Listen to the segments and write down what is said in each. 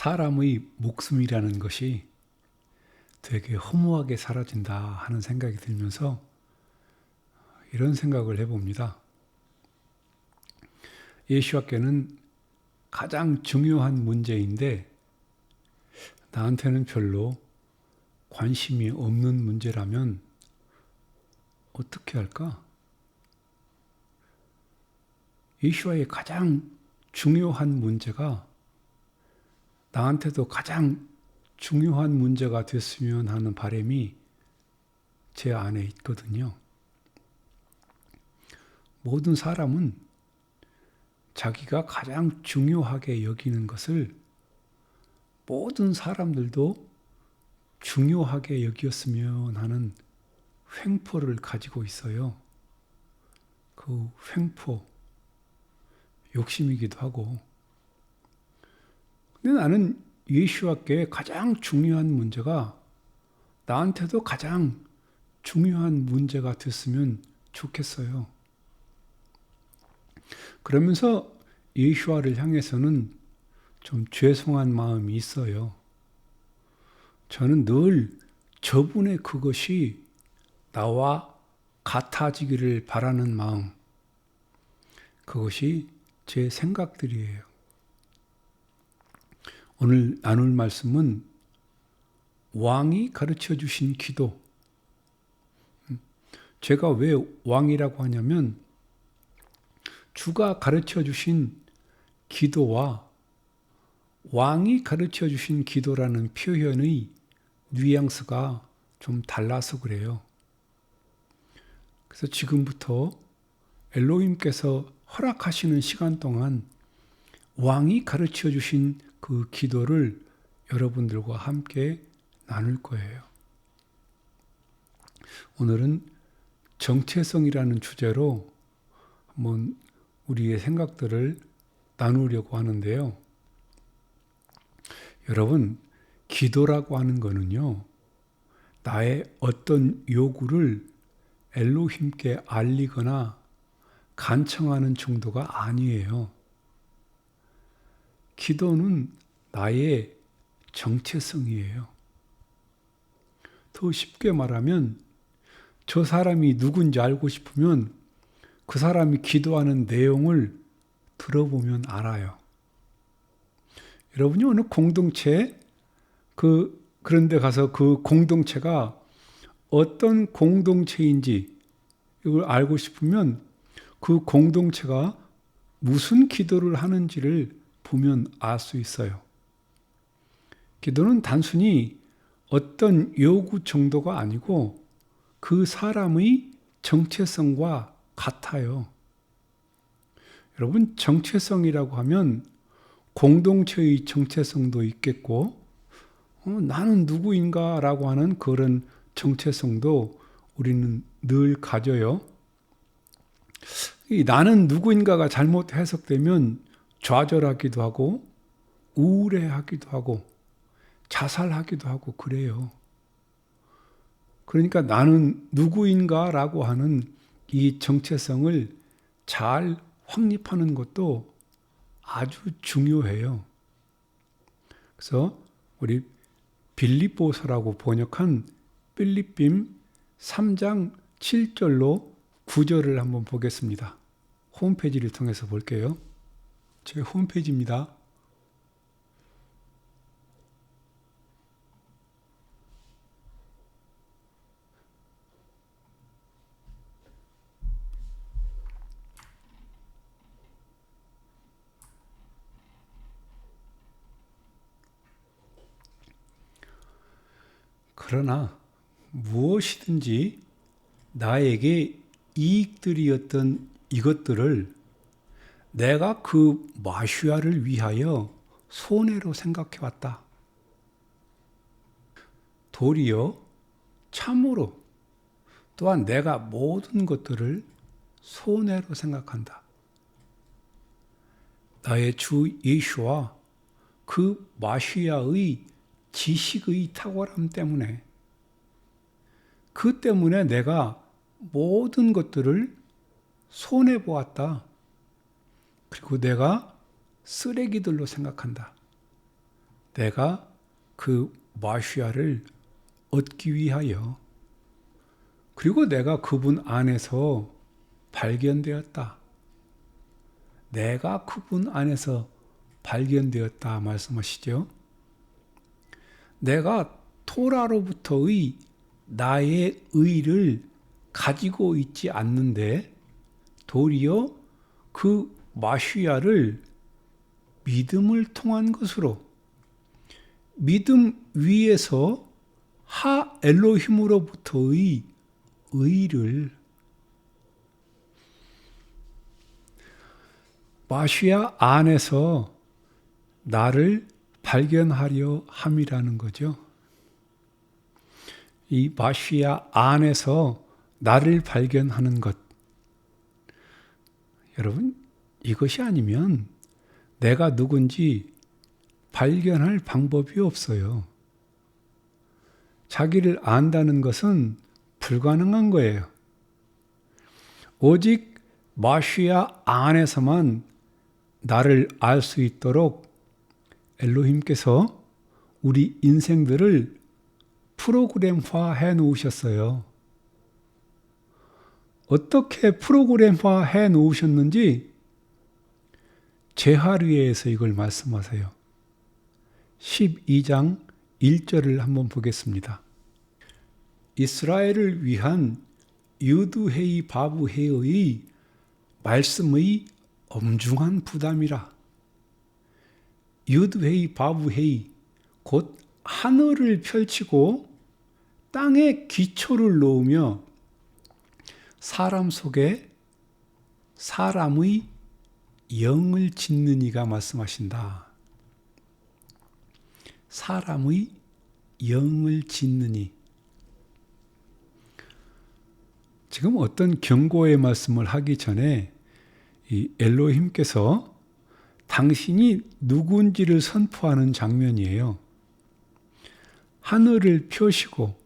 사람의 목숨이라는 것이 되게 허무하게 사라진다 하는 생각이 들면서 이런 생각을 해봅니다. 예수와께는 가장 중요한 문제인데 나한테는 별로 관심이 없는 문제라면 어떻게 할까? 예수와의 가장 중요한 문제가 나한테도 가장 중요한 문제가 됐으면 하는 바람이 제 안에 있거든요. 모든 사람은 자기가 가장 중요하게 여기는 것을 모든 사람들도 중요하게 여겼으면 하는 횡포를 가지고 있어요. 그 횡포, 욕심이기도 하고. 근데 나는 예수와께 가장 중요한 문제가 나한테도 가장 중요한 문제가 됐으면 좋겠어요. 그러면서 예수와를 향해서는 좀 죄송한 마음이 있어요. 저는 늘 저분의 그것이 나와 같아지기를 바라는 마음, 그것이 제 생각들이에요. 오늘 나눌 말씀은 왕이 가르쳐 주신 기도. 제가 왜 왕이라고 하냐면 주가 가르쳐 주신 기도와 왕이 가르쳐 주신 기도라는 표현의 뉘앙스가 좀 달라서 그래요. 그래서 지금부터 엘로힘께서 허락하시는 시간 동안 왕이 가르쳐 주신 그 기도를 여러분들과 함께 나눌 거예요. 오늘은 정체성이라는 주제로 한번 우리의 생각들을 나누려고 하는데요. 여러분, 기도라고 하는 거는요, 나의 어떤 요구를 엘로힘께 알리거나 간청하는 정도가 아니에요. 기도는 나의 정체성이에요. 더 쉽게 말하면 저 사람이 누군지 알고 싶으면 그 사람이 기도하는 내용을 들어보면 알아요. 여러분이 어느 공동체에 그런 데 가서 그 공동체가 어떤 공동체인지 이걸 알고 싶으면 그 공동체가 무슨 기도를 하는지를 보면 알 수 있어요. 기도는 단순히 어떤 요구 정도가 아니고 그 사람의 정체성과 같아요. 여러분, 정체성이라고 하면 공동체의 정체성도 있겠고 나는 누구인가 라고 하는 그런 정체성도 우리는 늘 가져요. 이 나는 누구인가가 잘못 해석되면 좌절하기도 하고 우울해하기도 하고 자살하기도 하고 그래요. 그러니까 나는 누구인가 라고 하는 이 정체성을 잘 확립하는 것도 아주 중요해요. 그래서 우리 빌립보서라고 번역한 빌립빔 3장 7절로 9절을 한번 보겠습니다. 홈페이지를 통해서 볼게요. 제 홈페이지입니다. 그러나 무엇이든지 나에게 이익들이었던 이것들을 내가 그 마시아를 위하여 손해로 생각해왔다. 도리어 참으로 또한 내가 모든 것들을 손해로 생각한다. 나의 주 예수와 그 마시아의 지식의 탁월함 때문에 그 때문에 내가 모든 것들을 손해보았다. 그리고 내가 쓰레기들로 생각한다. 내가 그 마시아를 얻기 위하여, 그리고 내가 그분 안에서 발견되었다. 내가 그분 안에서 발견되었다 말씀하시죠. 내가 토라로부터의 나의 의를 가지고 있지 않는데 도리어 그 마시아를 믿음을 통한 것으로, 믿음 위에서 하 엘로힘으로부터의 의를, 마시아 안에서 나를 발견하려 함이라는 거죠. 이 마시아 안에서 나를 발견하는 것. 여러분, 이것이 아니면 내가 누군지 발견할 방법이 없어요. 자기를 안다는 것은 불가능한 거예요. 오직 마시아 안에서만 나를 알 수 있도록 엘로힘께서 우리 인생들을 프로그램화 해 놓으셨어요. 어떻게 프로그램화 해 놓으셨는지 제하류에서 이걸 말씀하세요. 12장 1절을 한번 보겠습니다. 이스라엘을 위한 유두헤이 바브헤의 말씀의 엄중한 부담이라. 유두헤이 바브헤이, 곧 하늘을 펼치고 땅에 기초를 놓으며 사람 속에 사람의 영을 짓는 이가 말씀하신다. 사람의 영을 짓는 이. 지금 어떤 경고의 말씀을 하기 전에 이 엘로힘께서 당신이 누군지를 선포하는 장면이에요. 하늘을 펴시고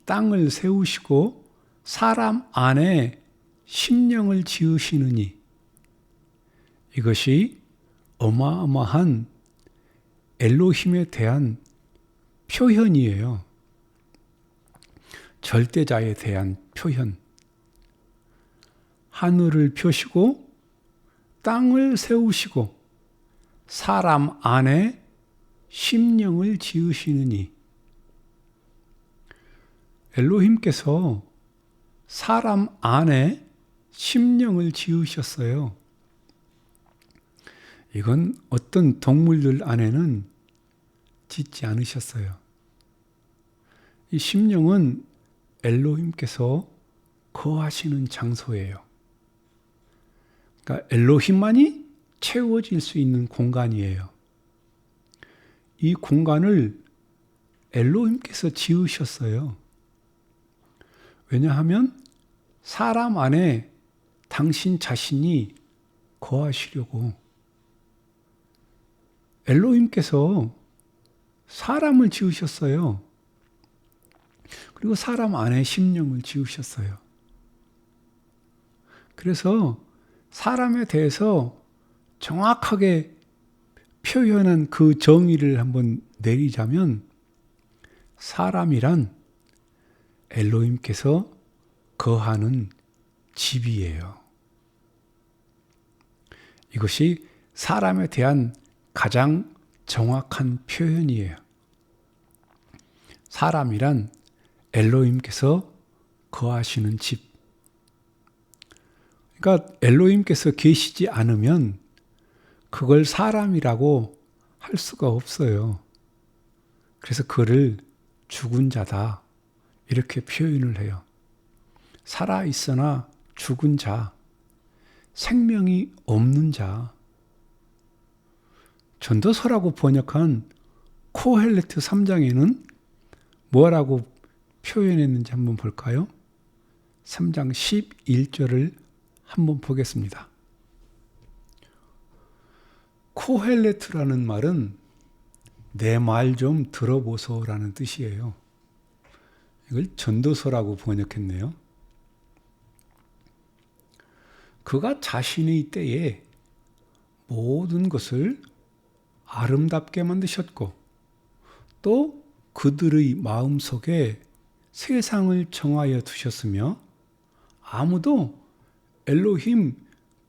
땅을 세우시고 사람 안에 심령을 지으시느니, 이것이 어마어마한 엘로힘에 대한 표현이에요. 절대자에 대한 표현. 하늘을 펴시고 땅을 세우시고 사람 안에 심령을 지으시느니, 엘로힘께서 사람 안에 심령을 지으셨어요. 이건 어떤 동물들 안에는 짓지 않으셨어요. 이 심령은 엘로힘께서 거하시는 장소예요. 그러니까 엘로힘만이 채워질 수 있는 공간이에요. 이 공간을 엘로힘께서 지으셨어요. 왜냐하면 사람 안에 당신 자신이 거하시려고. 엘로힘께서 사람을 지으셨어요. 그리고 사람 안에 심령을 지으셨어요. 그래서 사람에 대해서 정확하게 표현한 그 정의를 한번 내리자면, 사람이란 엘로힘께서 거하는 집이에요. 이것이 사람에 대한 가장 정확한 표현이에요. 사람이란 엘로힘께서 거하시는 집. 그러니까 엘로힘께서 계시지 않으면 그걸 사람이라고 할 수가 없어요. 그래서 그를 죽은 자다, 이렇게 표현을 해요. 살아 있으나 죽은 자, 생명이 없는 자. 전도서라고 번역한 코헬레트 3장에는 뭐라고 표현했는지 한번 볼까요? 3장 11절을 한번 보겠습니다. 코헬레트라는 말은 내 말 좀 들어보소라는 뜻이에요. 이걸 전도서라고 번역했네요. 그가 자신의 때에 모든 것을 아름답게 만드셨고 또 그들의 마음속에 세상을 정하여 두셨으며 아무도 엘로힘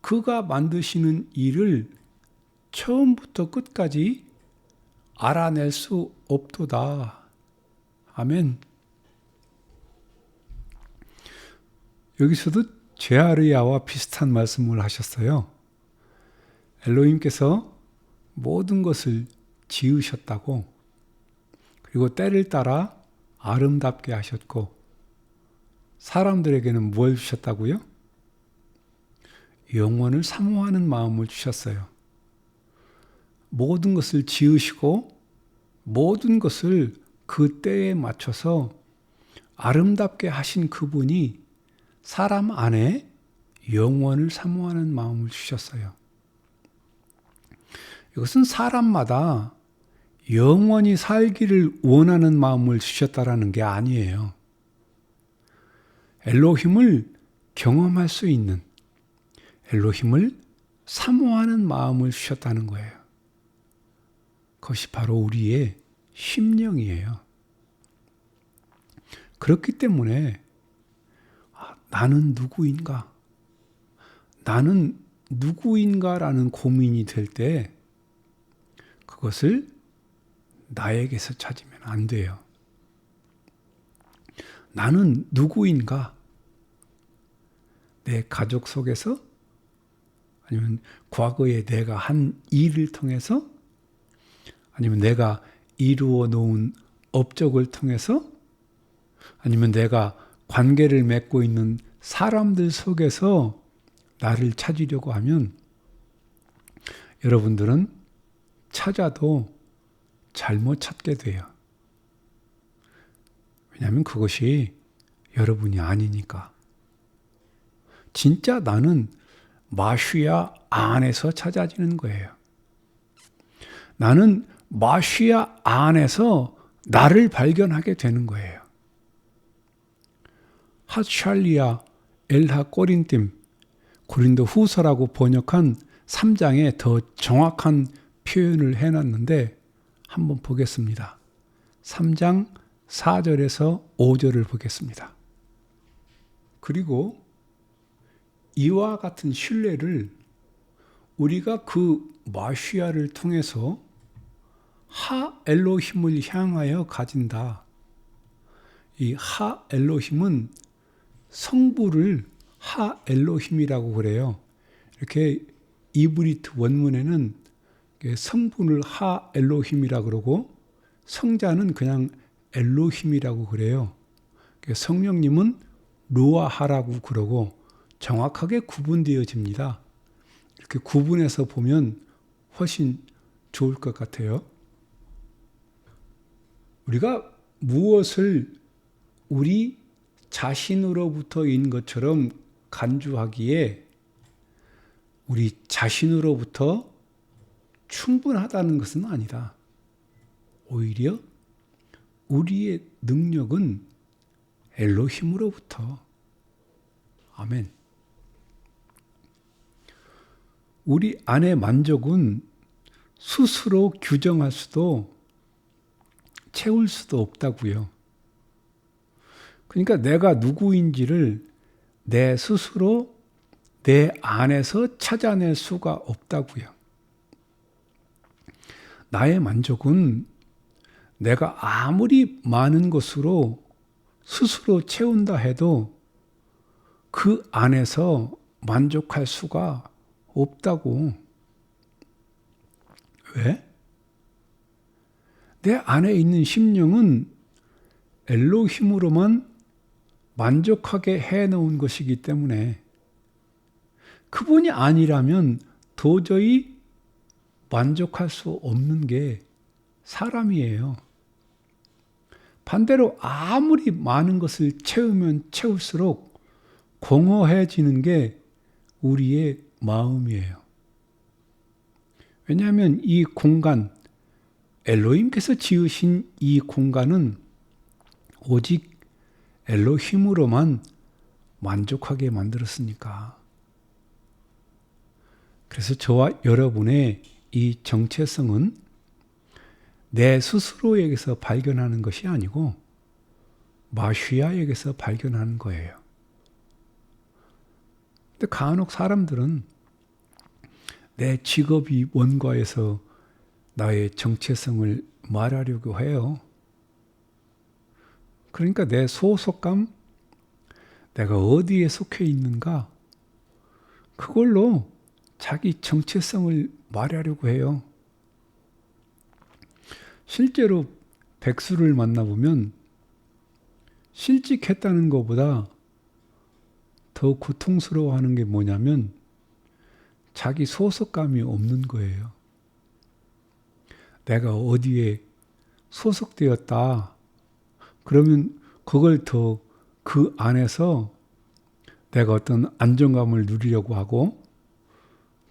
그가 만드시는 일을 처음부터 끝까지 알아낼 수 없도다. 아멘. 여기서도 제아르야와 비슷한 말씀을 하셨어요. 엘로힘께서 모든 것을 지으셨다고, 그리고 때를 따라 아름답게 하셨고, 사람들에게는 뭘 주셨다고요? 영원을 사모하는 마음을 주셨어요. 모든 것을 지으시고 모든 것을 그 때에 맞춰서 아름답게 하신 그분이 사람 안에 영원을 사모하는 마음을 주셨어요. 이것은 사람마다 영원히 살기를 원하는 마음을 주셨다라는 게 아니에요. 엘로힘을 경험할 수 있는, 엘로힘을 사모하는 마음을 주셨다는 거예요. 그것이 바로 우리의 심령이에요. 그렇기 때문에 나는 누구인가? 나는 누구인가라는 고민이 될 때 그것을 나에게서 찾으면 안 돼요. 나는 누구인가? 내 가족 속에서? 아니면 과거에 내가 한 일을 통해서? 아니면 내가 이루어 놓은 업적을 통해서? 아니면 내가 관계를 맺고 있는 사람들 속에서 나를 찾으려고 하면 여러분들은 찾아도 잘못 찾게 돼요. 왜냐하면 그것이 여러분이 아니니까. 진짜 나는 마시아 안에서 찾아지는 거예요. 나는 마시아 안에서 나를 발견하게 되는 거예요. 핫샬리아 엘하 꼬린팀, 고린도 후서라고 번역한 3장에 더 정확한 표현을 해놨는데 한번 보겠습니다. 3장 4절에서 5절을 보겠습니다. 그리고 이와 같은 신뢰를 우리가 그 마시아를 통해서 하 엘로힘을 향하여 가진다. 이 하 엘로힘은 성부를 하 엘로힘이라고 그래요. 이렇게 이브리트 원문에는 성분을 하 엘로힘이라고 그러고 성자는 그냥 엘로힘이라고 그래요. 성령님은 루아하라고 그러고 정확하게 구분되어집니다. 이렇게 구분해서 보면 훨씬 좋을 것 같아요. 우리가 무엇을 우리 자신으로부터인 것처럼 간주하기에 우리 자신으로부터 충분하다는 것은 아니다. 오히려 우리의 능력은 엘로힘으로부터. 아멘. 우리 안의 만족은 스스로 규정할 수도 채울 수도 없다고요. 그러니까 내가 누구인지를 내 스스로 내 안에서 찾아낼 수가 없다고요. 나의 만족은 내가 아무리 많은 것으로 스스로 채운다 해도 그 안에서 만족할 수가 없다고. 왜? 내 안에 있는 심령은 엘로힘으로만 만족하게 해놓은 것이기 때문에 그분이 아니라면 도저히 만족할 수 없는 게 사람이에요. 반대로 아무리 많은 것을 채우면 채울수록 공허해지는 게 우리의 마음이에요. 왜냐하면 이 공간, 엘로힘께서 지으신 이 공간은 오직 엘로힘으로만 만족하게 만들었으니까. 그래서 저와 여러분의 이 정체성은 내 스스로에게서 발견하는 것이 아니고 마시아에게서 발견하는 거예요. 근데 간혹 사람들은 내 직업이 뭔가에서 나의 정체성을 말하려고 해요. 그러니까 내 소속감, 내가 어디에 속해 있는가, 그걸로 자기 정체성을 말하려고 해요. 실제로 백수를 만나보면 실직했다는 것보다 더 고통스러워하는 게 뭐냐면 자기 소속감이 없는 거예요. 내가 어디에 소속되었다. 그러면 그걸 더 그 안에서 내가 어떤 안정감을 누리려고 하고,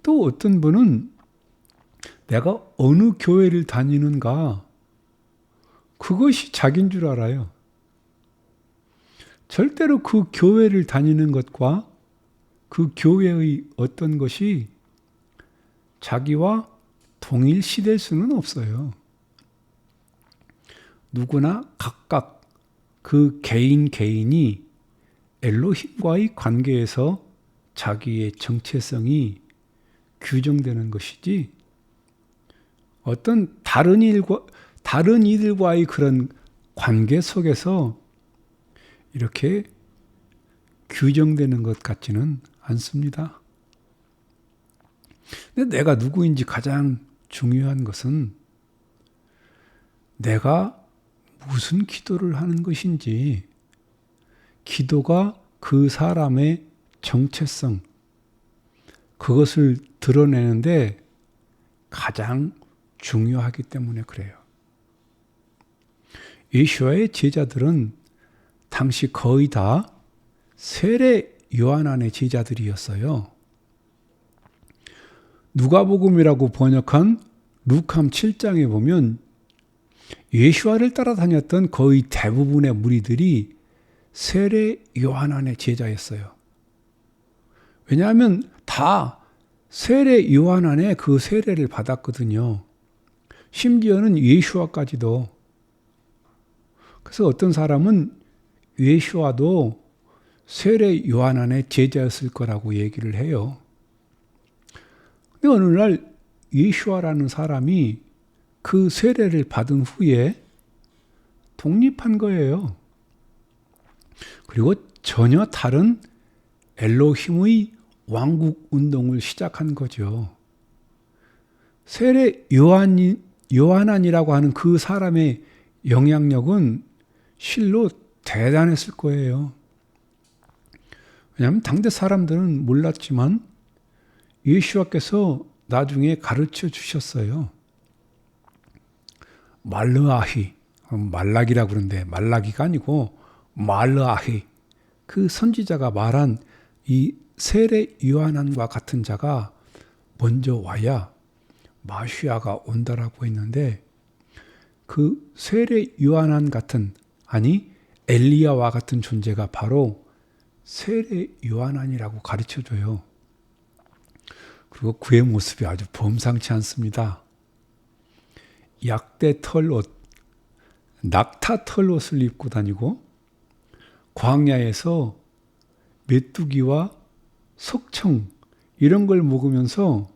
또 어떤 분은 내가 어느 교회를 다니는가, 그것이 자기인 줄 알아요. 절대로 그 교회를 다니는 것과 그 교회의 어떤 것이 자기와 동일시될 수는 없어요. 누구나 각각 그 개인이 엘로힘과의 관계에서 자기의 정체성이 규정되는 것이지, 어떤 다른 이들과의 그런 관계 속에서 이렇게 규정되는 것 같지는 않습니다. 근데 내가 누구인지 가장 중요한 것은 내가 무슨 기도를 하는 것인지, 기도가 그 사람의 정체성, 그것을 드러내는데 가장 중요하기 때문에 그래요. 예수와의 제자들은 당시 거의 다 세례 요한안의 제자들이었어요. 누가복음이라고 번역한 루캄 7장에 보면 예수와를 따라다녔던 거의 대부분의 무리들이 세례 요한안의 제자였어요. 왜냐하면 다 세례 요한안에 그 세례를 받았거든요. 심지어는 예수와까지도. 그래서 어떤 사람은 예수와도 세례 요한안의 제자였을 거라고 얘기를 해요. 근데 어느 날 예수와라는 사람이 그 세례를 받은 후에 독립한 거예요. 그리고 전혀 다른 엘로힘의 왕국 운동을 시작한 거죠. 세례 요한안이라고 하는 그 사람의 영향력은 실로 대단했을 거예요. 왜냐하면 당대 사람들은 몰랐지만 예수와께서 나중에 가르쳐 주셨어요. 말르아히, 말라기라고 그러는데 말라기가 아니고 말르아히, 그 선지자가 말한 이 세례 요한안과 같은 자가 먼저 와야 마시아가 온다라고 했는데, 그 세례 요한안 같은, 아니 엘리야와 같은 존재가 바로 세례 요한안이라고 가르쳐줘요. 그리고 그의 모습이 아주 범상치 않습니다. 약대 털옷, 낙타 털옷을 입고 다니고 광야에서 메뚜기와 석청 이런 걸 먹으면서,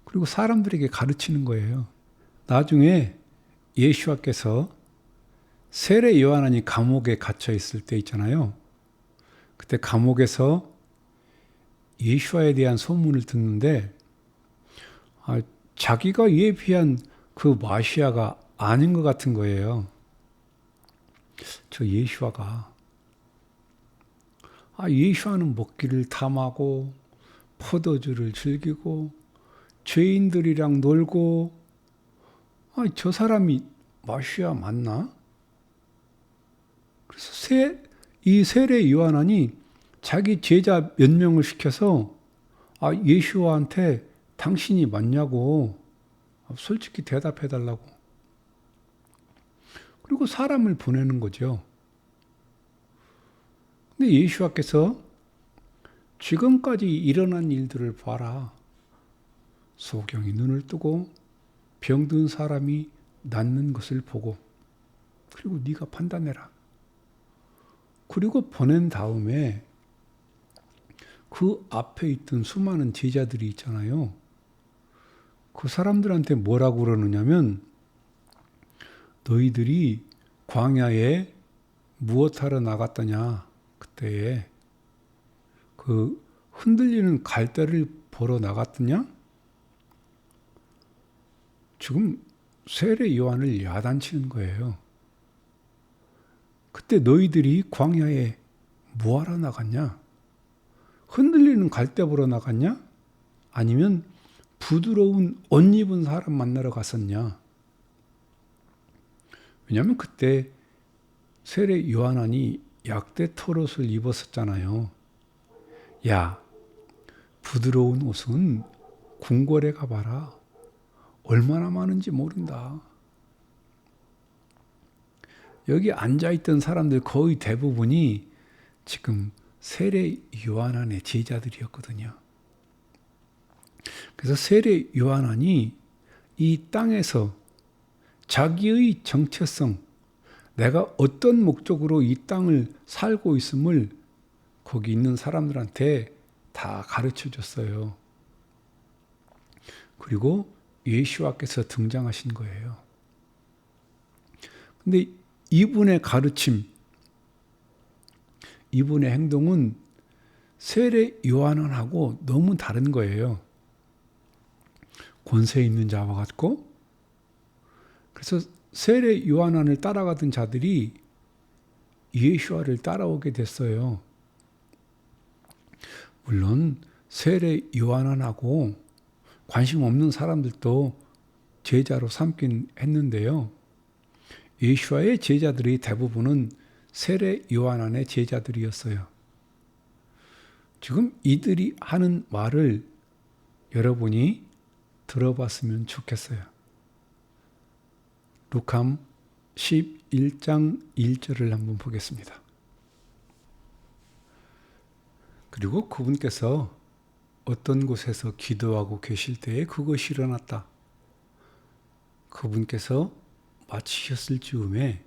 그리고 사람들에게 가르치는 거예요. 나중에 예수와께서 세례 요한안이 감옥에 갇혀 있을 때 있잖아요. 그때 감옥에서 예수와에 대한 소문을 듣는데 자기가 예비한 그 마시아가 아닌 것 같은 거예요. 저 예수와가 예수와는 먹기를 탐하고 포도주를 즐기고 죄인들이랑 놀고, 저 사람이 마시아 맞나? 그래서 이 세례 요한안이 자기 제자 몇 명을 시켜서 예수와한테 당신이 맞냐고 솔직히 대답해달라고. 그리고 사람을 보내는 거죠. 근데 예수와께서 지금까지 일어난 일들을 봐라. 소경이 눈을 뜨고 병든 사람이 낫는 것을 보고 그리고 네가 판단해라. 그리고 보낸 다음에 그 앞에 있던 수많은 제자들이 있잖아요. 그 사람들한테 뭐라고 그러느냐면 너희들이 광야에 무엇하러 나갔더냐. 그때에 그 흔들리는 갈대를 보러 나갔더냐. 지금 세례 요한을 야단치는 거예요. 그때 너희들이 광야에 뭐하러 나갔냐? 흔들리는 갈대 보러 나갔냐? 아니면 부드러운 옷 입은 사람 만나러 갔었냐? 왜냐하면 그때 세례 요한이 약대 털옷을 입었었잖아요. 야, 부드러운 옷은 궁궐에 가봐라. 얼마나 많은지 모른다. 여기 앉아있던 사람들 거의 대부분이 지금 세례 요한의 제자들이었거든요. 그래서 세례 요한이 이 땅에서 자기의 정체성, 내가 어떤 목적으로 이 땅을 살고 있음을 거기 있는 사람들한테 다 가르쳐 줬어요. 그리고 예수와께서 등장하신 거예요. 근데 이분의 가르침, 이분의 행동은 세례 요한하고 너무 다른 거예요. 권세 있는 자와 같고, 그래서 세례 요한을 따라가던 자들이 예수와를 따라오게 됐어요. 물론 세례 요한하고 관심 없는 사람들도 제자로 삼긴 했는데요. 예수와의 제자들이 대부분은 세례 요한의 제자들이었어요. 지금 이들이 하는 말을 여러분이 들어봤으면 좋겠어요. 루카 11장 1절을 한번 보겠습니다. 그리고 그분께서 어떤 곳에서 기도하고 계실 때에 그것이 일어났다. 그분께서 마치셨을 즈음에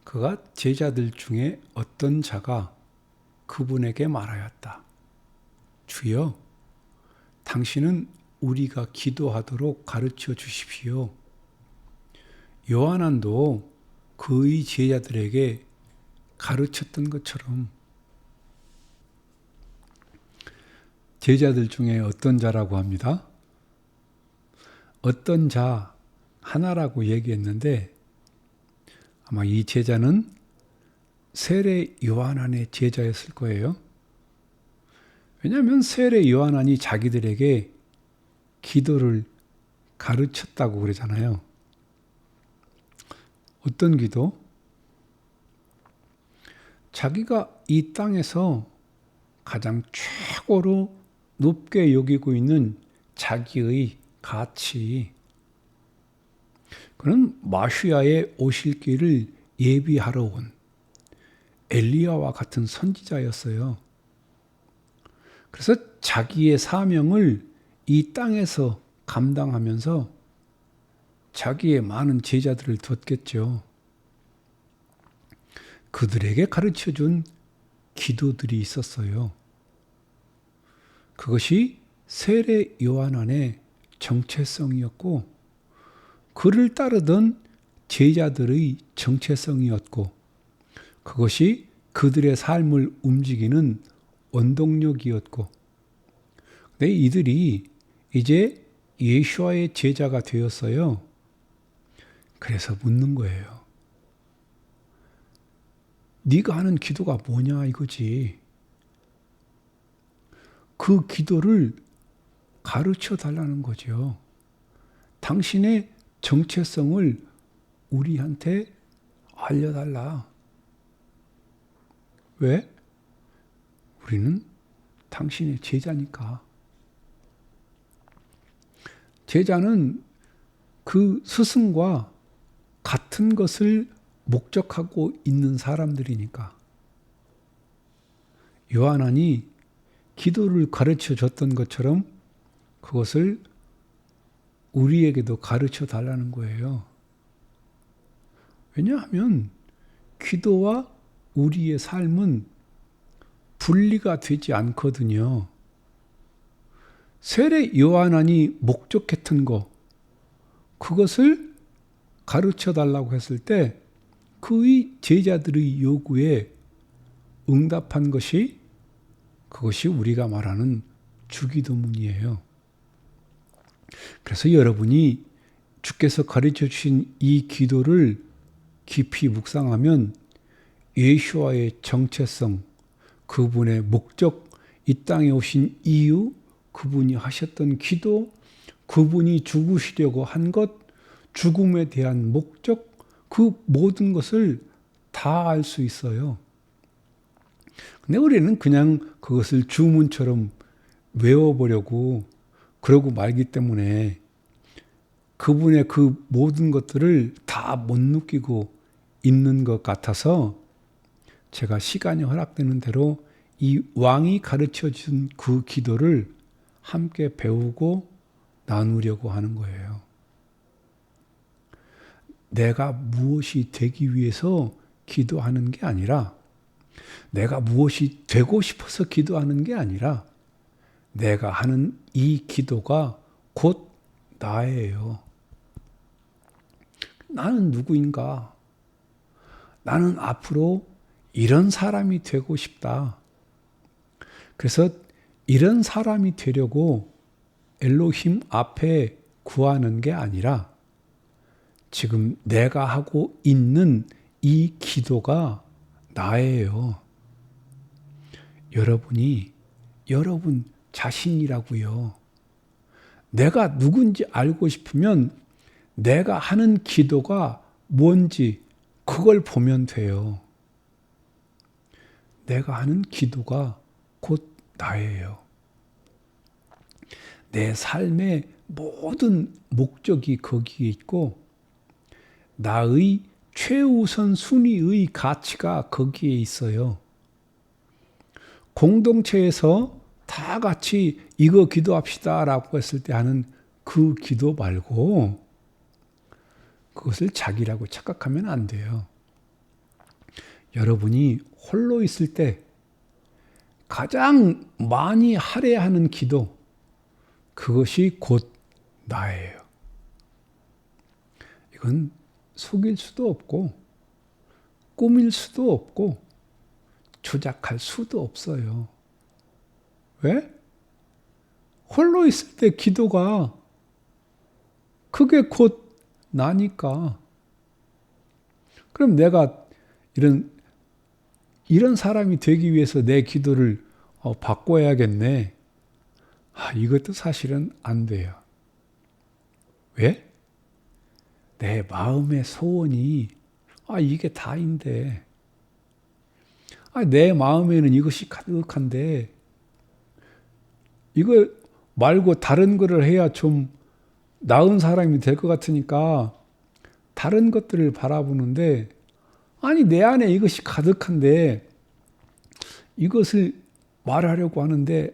그가 제자들 중에 어떤 자가 그분에게 말하였다. 주여, 당신은 우리가 기도하도록 가르쳐 주십시오. 요한도 그의 제자들에게 가르쳤던 것처럼 제자들 중에 어떤 자라고 합니다. 어떤 자 하나라고 얘기했는데 아마 이 제자는 세례 요한의 제자였을 거예요. 왜냐하면 세례 요한이 자기들에게 기도를 가르쳤다고 그러잖아요. 어떤 기도? 자기가 이 땅에서 가장 최고로 높게 여기고 있는 자기의 가치, 그는 마시아의 오실 길을 예비하러 온 엘리야와 같은 선지자였어요. 그래서 자기의 사명을 이 땅에서 감당하면서 자기의 많은 제자들을 뒀겠죠. 그들에게 가르쳐준 기도들이 있었어요. 그것이 세례 요한 안의 정체성이었고 그를 따르던 제자들의 정체성이었고 그것이 그들의 삶을 움직이는 원동력이었고 근데 이들이 이제 예수와의 제자가 되었어요. 그래서 묻는 거예요. 네가 하는 기도가 뭐냐 이거지. 그 기도를 가르쳐 달라는 거죠. 당신의 정체성을 우리한테 알려달라. 왜? 우리는 당신의 제자니까. 제자는 그 스승과 같은 것을 목적하고 있는 사람들이니까. 요한이 기도를 가르쳐 줬던 것처럼 그것을 우리에게도 가르쳐 달라는 거예요. 왜냐하면 기도와 우리의 삶은 분리가 되지 않거든요. 세례 요한이 목적했던 거, 그것을 가르쳐 달라고 했을 때 그의 제자들의 요구에 응답한 것이 그것이 우리가 말하는 주기도문이에요. 그래서 여러분이 주께서 가르쳐 주신 이 기도를 깊이 묵상하면 예수와의 정체성, 그분의 목적, 이 땅에 오신 이유, 그분이 하셨던 기도, 그분이 죽으시려고 한 것, 죽음에 대한 목적, 그 모든 것을 다 알 수 있어요. 근데 우리는 그냥 그것을 주문처럼 외워보려고 그러고 말기 때문에 그분의 그 모든 것들을 다 못 느끼고 있는 것 같아서 제가 시간이 허락되는 대로 이 왕이 가르쳐 준 그 기도를 함께 배우고 나누려고 하는 거예요. 내가 무엇이 되기 위해서 기도하는 게 아니라, 내가 무엇이 되고 싶어서 기도하는 게 아니라, 내가 하는 이 기도가 곧 나예요. 나는 누구인가? 나는 앞으로 이런 사람이 되고 싶다. 그래서 이런 사람이 되려고 엘로힘 앞에 구하는 게 아니라 지금 내가 하고 있는 이 기도가 나예요. 여러분이 여러분 자신이라고요. 내가 누군지 알고 싶으면 내가 하는 기도가 뭔지 그걸 보면 돼요. 내가 하는 기도가 곧 나예요. 내 삶의 모든 목적이 거기에 있고 나의 최우선 순위의 가치가 거기에 있어요. 공동체에서 다 같이 이거 기도합시다 라고 했을 때 하는 그 기도 말고 그것을 자기라고 착각하면 안 돼요. 여러분이 홀로 있을 때 가장 많이 할애하는 기도, 그것이 곧 나예요. 이건 속일 수도 없고 꾸밀 수도 없고 조작할 수도 없어요. 왜? 홀로 있을 때 기도가 그게 곧 나니까. 그럼 내가 이런 사람이 되기 위해서 내 기도를 바꿔야겠네. 이것도 사실은 안 돼요. 왜? 내 마음의 소원이 이게 다인데 내 마음에는 이것이 가득한데 이거 말고 다른 거를 해야 좀 나은 사람이 될 것 같으니까 다른 것들을 바라보는데 내 안에 이것이 가득한데 이것을 말하려고 하는데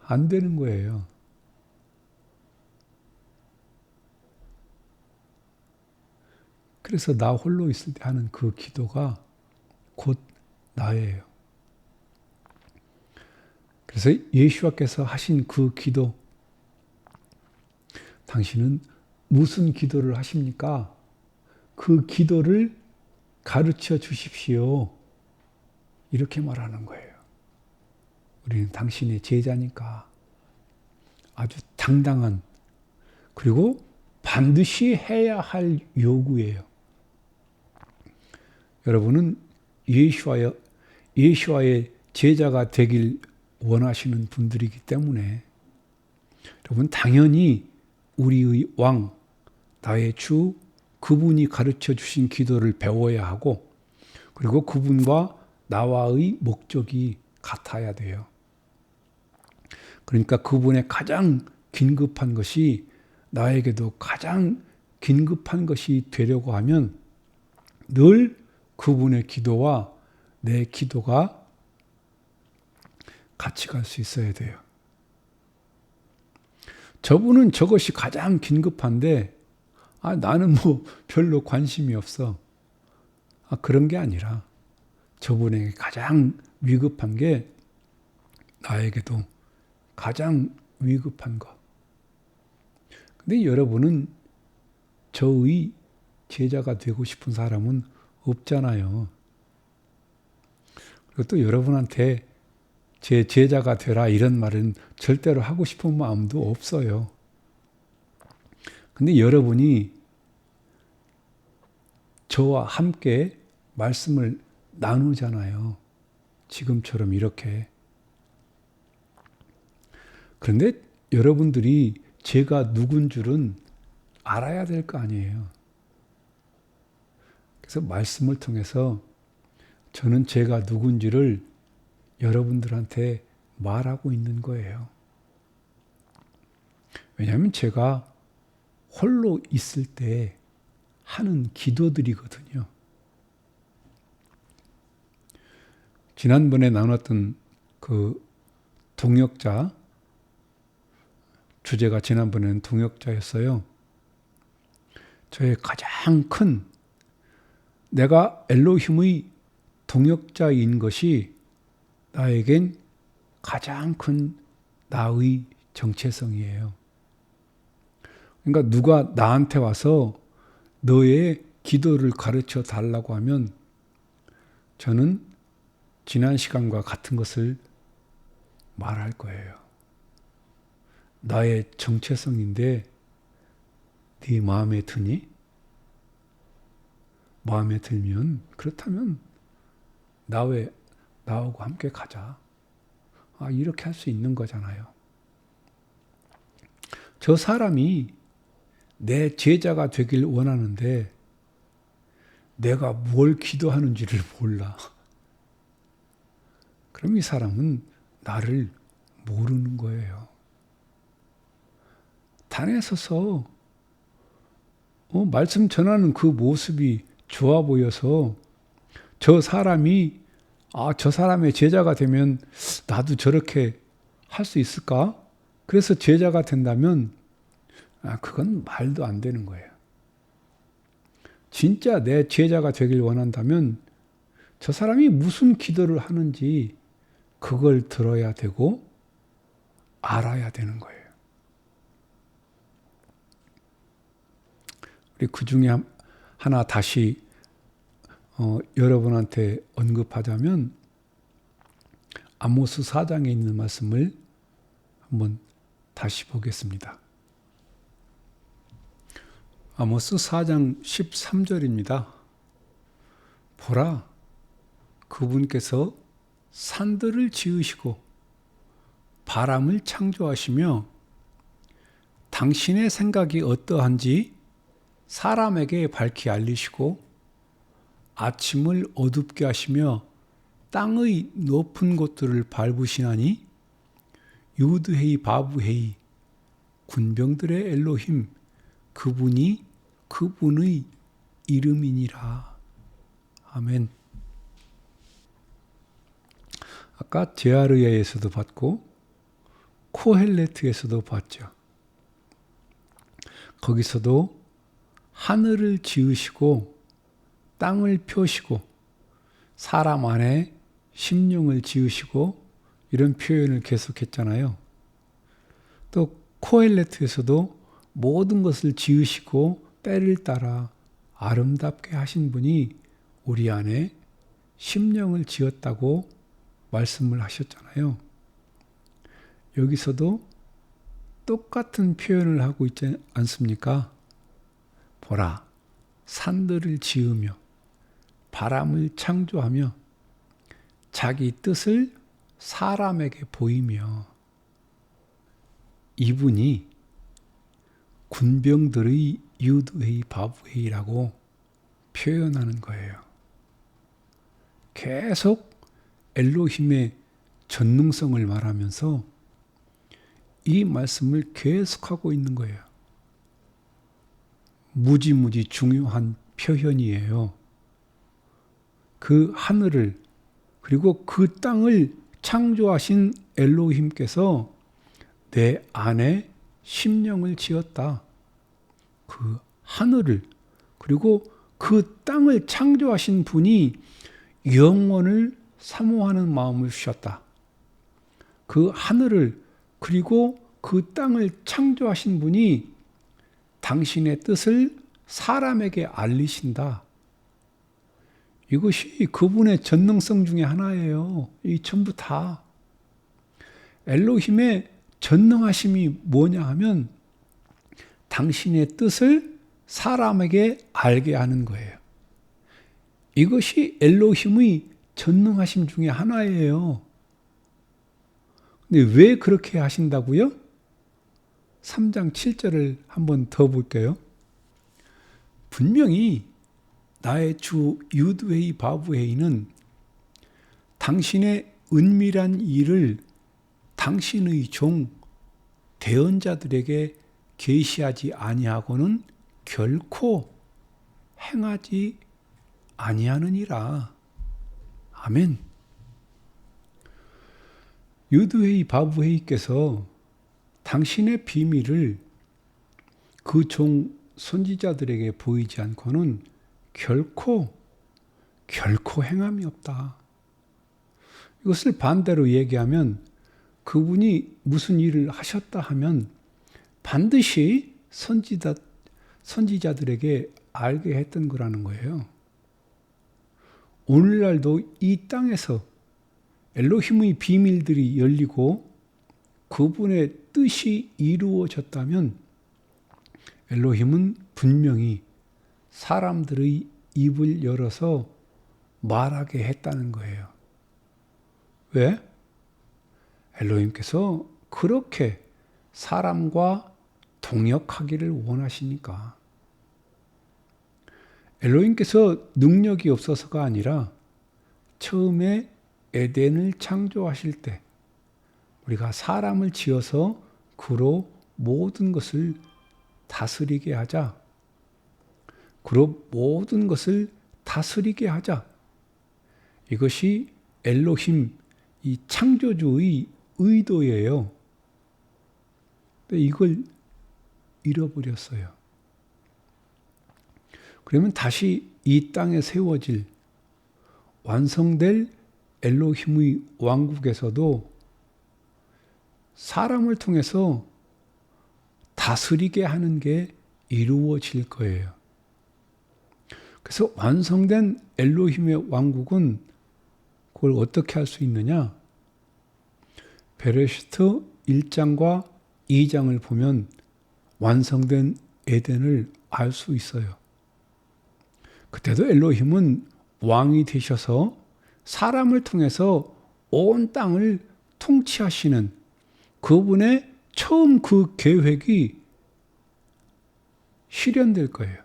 안 되는 거예요. 그래서 나 홀로 있을 때 하는 그 기도가 곧 나예요. 그래서 예수와께서 하신 그 기도, 당신은 무슨 기도를 하십니까? 그 기도를 가르쳐 주십시오. 이렇게 말하는 거예요. 우리는 당신의 제자니까 아주 당당한, 그리고 반드시 해야 할 요구예요. 여러분은 예수와의 제자가 되길 원하시는 분들이기 때문에 여러분 당연히 우리의 왕, 나의 주, 그분이 가르쳐 주신 기도를 배워야 하고 그리고 그분과 나와의 목적이 같아야 돼요. 그러니까 그분의 가장 긴급한 것이 나에게도 가장 긴급한 것이 되려고 하면 늘 그분의 기도와 내 기도가 같이 갈 수 있어야 돼요. 저분은 저것이 가장 긴급한데 나는 뭐 별로 관심이 없어. 그런 게 아니라 저분에게 가장 위급한 게 나에게도 가장 위급한 것. 근데 여러분은 저의 제자가 되고 싶은 사람은 없잖아요. 그리고 또 여러분한테 제 제자가 되라 이런 말은 절대로 하고 싶은 마음도 없어요. 근데 여러분이 저와 함께 말씀을 나누잖아요. 지금처럼 이렇게. 그런데 여러분들이 제가 누군 줄은 알아야 될 거 아니에요. 그래서 말씀을 통해서 저는 제가 누군지를 여러분들한테 말하고 있는 거예요. 왜냐하면 제가 홀로 있을 때 하는 기도들이거든요. 지난번에 나눴던 그 동역자, 주제가 지난번에는 동역자였어요. 저의 가장 큰, 내가 엘로힘의 동역자인 것이 나에겐 가장 큰 나의 정체성이에요. 그러니까 누가 나한테 와서 너의 기도를 가르쳐 달라고 하면 저는 지난 시간과 같은 것을 말할 거예요. 나의 정체성인데 네 마음에 드니? 마음에 들면 그렇다면 나하고 함께 가자. 이렇게 할 수 있는 거잖아요. 저 사람이 내 제자가 되길 원하는데 내가 뭘 기도하는지를 몰라. 그럼 이 사람은 나를 모르는 거예요. 단에 서서 말씀 전하는 그 모습이 좋아 보여서 저 사람이 저 사람의 제자가 되면 나도 저렇게 할 수 있을까? 그래서 제자가 된다면 그건 말도 안 되는 거예요. 진짜 내 제자가 되길 원한다면 저 사람이 무슨 기도를 하는지 그걸 들어야 되고 알아야 되는 거예요. 우리 그 중에 하나 다시 여러분한테 언급하자면 아모스 4장에 있는 말씀을 한번 다시 보겠습니다. 아모스 4장 13절입니다. 보라, 그분께서 산들을 지으시고 바람을 창조하시며 당신의 생각이 어떠한지 사람에게 밝히 알리시고 아침을 어둡게 하시며 땅의 높은 곳들을 밟으시나니 유드헤이 바브헤이 군병들의 엘로힘 그분이 그분의 이름이니라. 아멘. 아까 제아르야에서도 봤고 코헬레트에서도 봤죠. 거기서도 하늘을 지으시고 땅을 펴시고 사람 안에 심령을 지으시고 이런 표현을 계속했잖아요. 또 코헬레트에서도 모든 것을 지으시고 때를 따라 아름답게 하신 분이 우리 안에 심령을 지었다고 말씀을 하셨잖아요. 여기서도 똑같은 표현을 하고 있지 않습니까? 보라, 산들을 지으며 바람을 창조하며 자기 뜻을 사람에게 보이며 이분이 군병들의 유드헤이 바브헤이라고 표현하는 거예요. 계속 엘로힘의 전능성을 말하면서 이 말씀을 계속하고 있는 거예요. 무지무지 중요한 표현이에요. 그 하늘을 그리고 그 땅을 창조하신 엘로힘께서 내 안에 심령을 지었다. 그 하늘을, 그리고 그 땅을 창조하신 분이 영원을 사모하는 마음을 주셨다. 그 하늘을, 그리고 그 땅을 창조하신 분이 당신의 뜻을 사람에게 알리신다. 이것이 그분의 전능성 중에 하나예요. 이 전부 다. 엘로힘의 전능하심이 뭐냐 하면 당신의 뜻을 사람에게 알게 하는 거예요. 이것이 엘로힘의 전능하심 중에 하나예요. 근데 왜 그렇게 하신다고요? 3장 7절을 한번 더 볼게요. 분명히 나의 주 유드웨이 바브웨이는 당신의 은밀한 일을 당신의 종 대언자들에게 계시하지 아니하고는 결코 행하지 아니하느니라. 아멘. 유드웨이 바브웨이께서 당신의 비밀을 그 종 선지자들에게 보이지 않고는 결코 행함이 없다. 이것을 반대로 얘기하면 그분이 무슨 일을 하셨다 하면 반드시 선지자들에게 알게 했던 거라는 거예요. 오늘날도 이 땅에서 엘로힘의 비밀들이 열리고 그분의 뜻이 이루어졌다면 엘로힘은 분명히 사람들의 입을 열어서 말하게 했다는 거예요. 왜? 엘로힘께서 그렇게 사람과 동역하기를 원하시니까. 엘로힘께서 능력이 없어서가 아니라 처음에 에덴을 창조하실 때 우리가 사람을 지어서 그로 모든 것을 다스리게 하자. 그로 모든 것을 다스리게 하자. 이것이 엘로힘, 이 창조주의 의도예요. 근데 이걸 잃어버렸어요. 그러면 다시 이 땅에 세워질 완성될 엘로힘의 왕국에서도 사람을 통해서 다스리게 하는 게 이루어질 거예요. 그래서 완성된 엘로힘의 왕국은 그걸 어떻게 할 수 있느냐? 베레시트 1장과 2장을 보면 완성된 에덴을 알 수 있어요. 그때도 엘로힘은 왕이 되셔서 사람을 통해서 온 땅을 통치하시는 그분의 처음 그 계획이 실현될 거예요.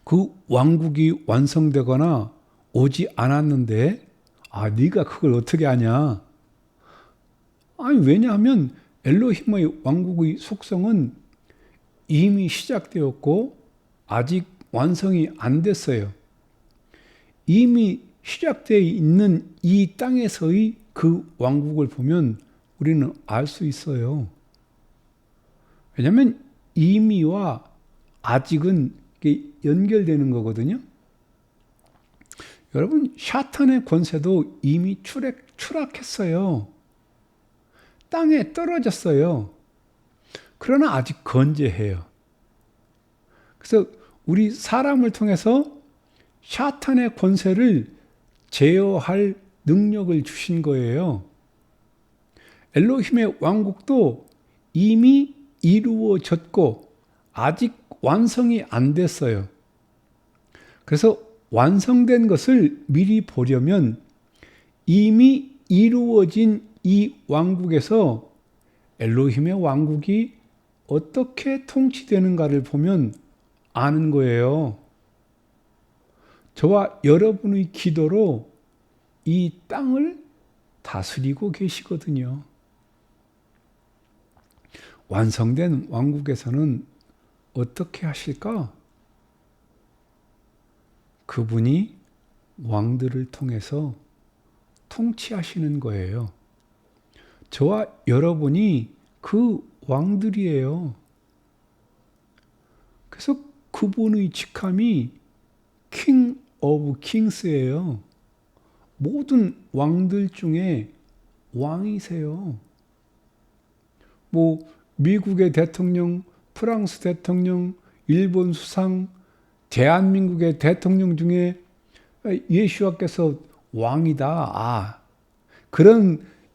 그 왕국이 완성되거나 오지 않았는데 네가 그걸 어떻게 아냐? 아니 왜냐하면 엘로힘의 왕국의 속성은 이미 시작되었고 아직 완성이 안 됐어요. 이미 시작되어 있는 이 땅에서의 그 왕국을 보면 우리는 알 수 있어요. 왜냐하면 이미와 아직은 연결되는 거거든요. 여러분, 사탄의 권세도 이미 추락했어요. 땅에 떨어졌어요. 그러나 아직 건재해요. 그래서 우리 사람을 통해서 사탄의 권세를 제어할 능력을 주신 거예요. 엘로힘의 왕국도 이미 이루어졌고 아직 완성이 안 됐어요. 그래서 완성된 것을 미리 보려면 이미 이루어진 이 왕국에서 엘로힘의 왕국이 어떻게 통치되는가를 보면 아는 거예요. 저와 여러분의 기도로 이 땅을 다스리고 계시거든요. 완성된 왕국에서는 어떻게 하실까? 그분이 왕들을 통해서 통치하시는 거예요. 저와 여러분이 그 왕들이에요. 그래서 그분의 직함이 킹 오브 킹스예요. 모든 왕들 중에 왕이세요. 뭐 미국의 대통령, 프랑스 대통령, 일본 수상, 대한민국의 대통령 중에 예수와께서 왕이다.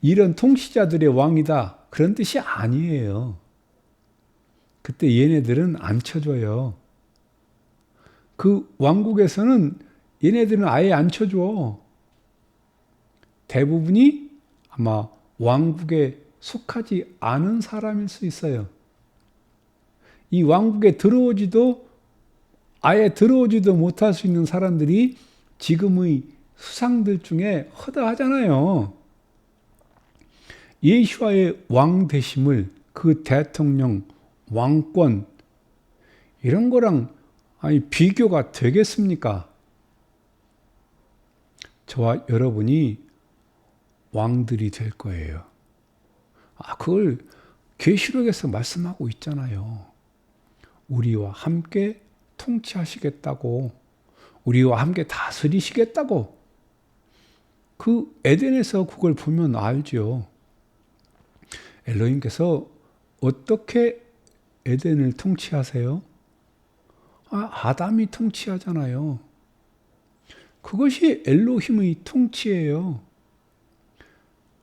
이런 통치자들의 왕이다. 그런 뜻이 아니에요. 그때 얘네들은 안 쳐줘요. 그 왕국에서는 얘네들은 아예 안 쳐줘. 대부분이 아마 왕국에 속하지 않은 사람일 수 있어요. 이 왕국에 아예 들어오지도 못할 수 있는 사람들이 지금의 수상들 중에 허다하잖아요. 예수와의 왕 되심을, 그 대통령, 왕권 이런 거랑 비교가 되겠습니까? 저와 여러분이 왕들이 될 거예요. 그걸 계시록에서 말씀하고 있잖아요. 우리와 함께 통치하시겠다고, 우리와 함께 다스리시겠다고. 그 에덴에서 그걸 보면 알죠. 엘로힘께서 어떻게 에덴을 통치하세요? 아담이 통치하잖아요. 그것이 엘로힘의 통치예요.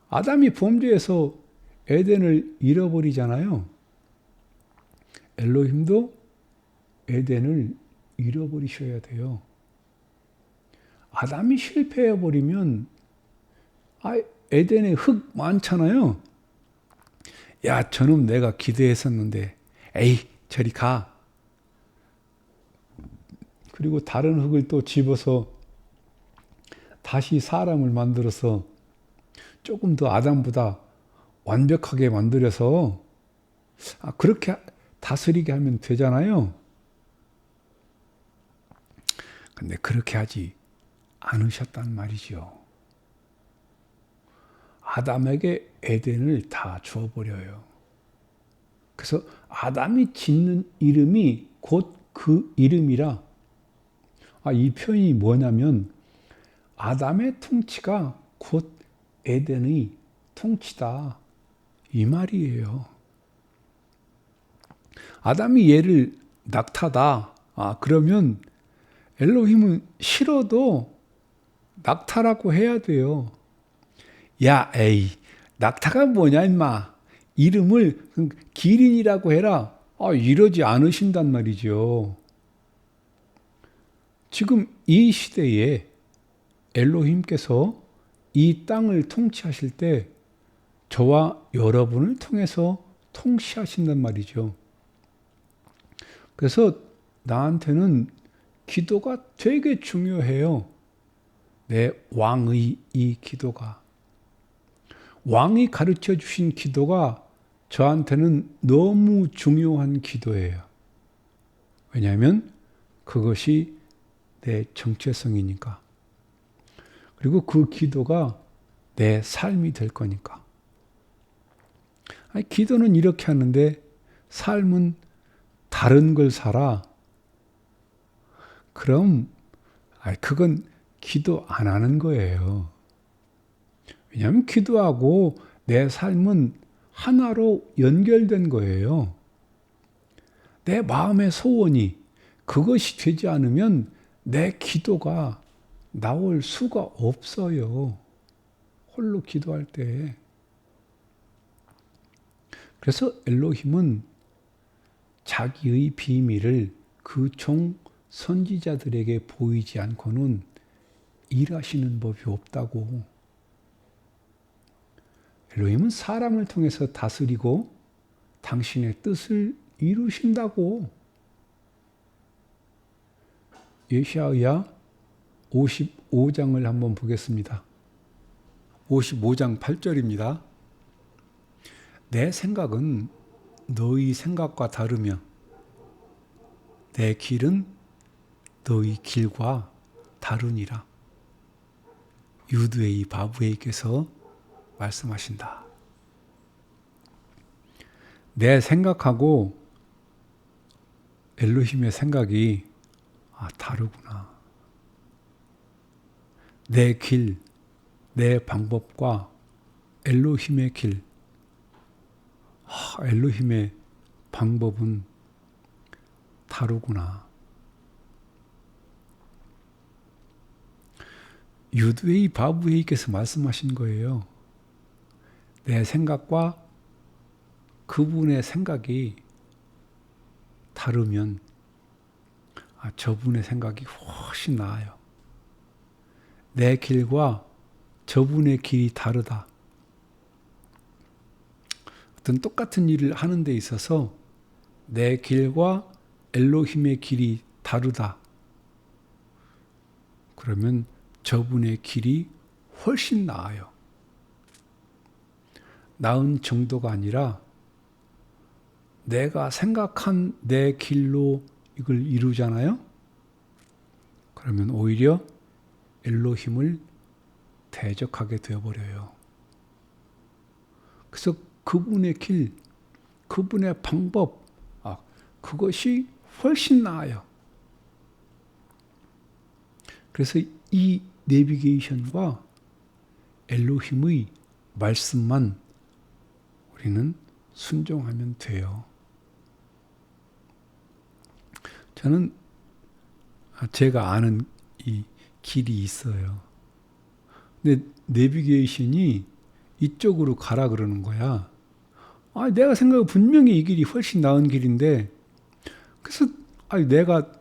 아담이 범죄해서 에덴을 잃어버리잖아요. 엘로힘도 에덴을 잃어버리셔야 돼요. 아담이 실패해버리면 에덴에 흙 많잖아요. 야, 저놈 내가 기대했었는데 에이 저리 가. 그리고 다른 흙을 또 집어서 다시 사람을 만들어서 조금 더 아담보다 완벽하게 만들어서 그렇게 다스리게 하면 되잖아요. 근데 그렇게 하지 않으셨단 말이죠. 아담에게 에덴을 다 주어버려요. 그래서 아담이 짓는 이름이 곧 그 이름이라, 이 표현이 뭐냐면 아담의 통치가 곧 에덴의 통치다, 이 말이에요. 아담이 얘를 낙타다. 그러면 엘로힘은 싫어도 낙타라고 해야 돼요. 야, 에이, 낙타가 뭐냐 임마. 이름을 기린이라고 해라. 이러지 않으신단 말이죠. 지금 이 시대에 엘로힘께서 이 땅을 통치하실 때 저와 여러분을 통해서 통치하신단 말이죠. 그래서 나한테는 기도가 되게 중요해요. 내 왕의 이 기도가. 왕이 가르쳐 주신 기도가 저한테는 너무 중요한 기도예요. 왜냐하면 그것이 내 정체성이니까. 그리고 그 기도가 내 삶이 될 거니까. 기도는 이렇게 하는데 삶은 다른 걸 살아. 그럼 그건 기도 안 하는 거예요. 왜냐하면 기도하고 내 삶은 하나로 연결된 거예요. 내 마음의 소원이 그것이 되지 않으면 내 기도가 나올 수가 없어요. 홀로 기도할 때. 그래서 엘로힘은 자기의 비밀을 그 종 선지자들에게 보이지 않고는 일하시는 법이 없다고. 엘로힘은 사람을 통해서 다스리고 당신의 뜻을 이루신다고. 예시야 55장을 한번 보겠습니다. 55장 8절입니다. 내 생각은 너희 생각과 다르며 내 길은 너희 길과 다르니라. 유드의 바브에게서 말씀하신다. 내 생각하고 엘로힘의 생각이 다르구나. 내 길, 내 방법과 엘로힘의 길, 엘로힘의 방법은 다르구나. 유드웨이 바브웨이께서 말씀하신 거예요. 내 생각과 그분의 생각이 다르면 저분의 생각이 훨씬 나아요. 내 길과 저분의 길이 다르다. 어떤 똑같은 일을 하는 데 있어서 내 길과 엘로힘의 길이 다르다. 그러면 저분의 길이 훨씬 나아요. 나은 정도가 아니라 내가 생각한 내 길로 이걸 이루잖아요. 그러면 오히려 엘로힘을 대적하게 되어버려요. 그래서 그분의 길, 그분의 방법, 그것이 훨씬 나아요. 그래서 이 내비게이션과 엘로힘의 말씀만 우리는 순종하면 돼요. 저는 제가 아는 이 길이 있어요. 근데 내비게이션이 이쪽으로 가라 그러는 거야. 내가 생각해 분명히 이 길이 훨씬 나은 길인데, 그래서 내가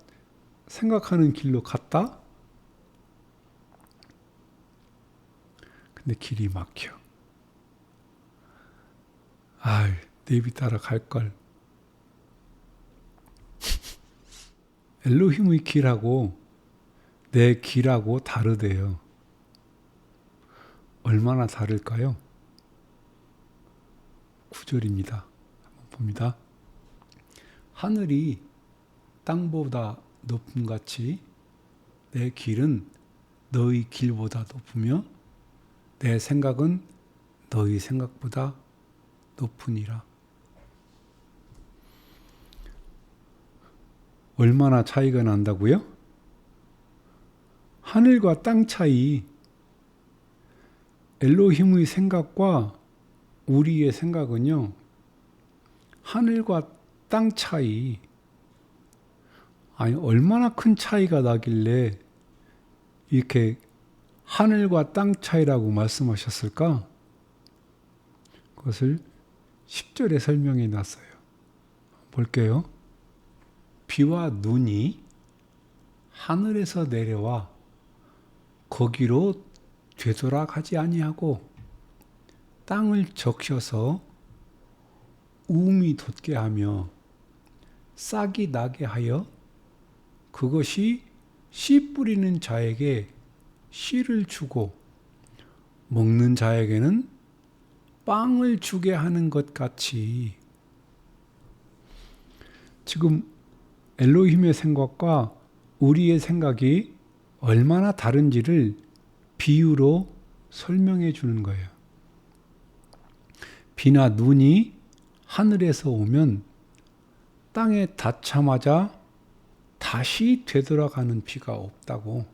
생각하는 길로 갔다? 근데 길이 막혀. 내비 따라 갈걸. 엘로힘의 길하고 내 길하고 다르대요. 얼마나 다를까요? 9절입니다. 한번 봅니다. 하늘이 땅보다 높음 같이 내 길은 너희 길보다 높으며 내 생각은 너희 생각보다 높으니라. 얼마나 차이가 난다고요? 하늘과 땅 차이. 엘로힘의 생각과 우리의 생각은요, 하늘과 땅 차이. 얼마나 큰 차이가 나길래 이렇게 하늘과 땅 차이라고 말씀하셨을까? 그것을 10절에 설명해 놨어요. 볼게요. 비와 눈이 하늘에서 내려와 거기로 되돌아가지 아니하고 땅을 적셔서 우음이 돋게 하며 싹이 나게 하여 그것이 씨 뿌리는 자에게 씨를 주고 먹는 자에게는 빵을 주게 하는 것 같이. 지금 엘로힘의 생각과 우리의 생각이 얼마나 다른지를 비유로 설명해 주는 거예요. 비나 눈이 하늘에서 오면 땅에 닿자마자 다시 되돌아가는 비가 없다고.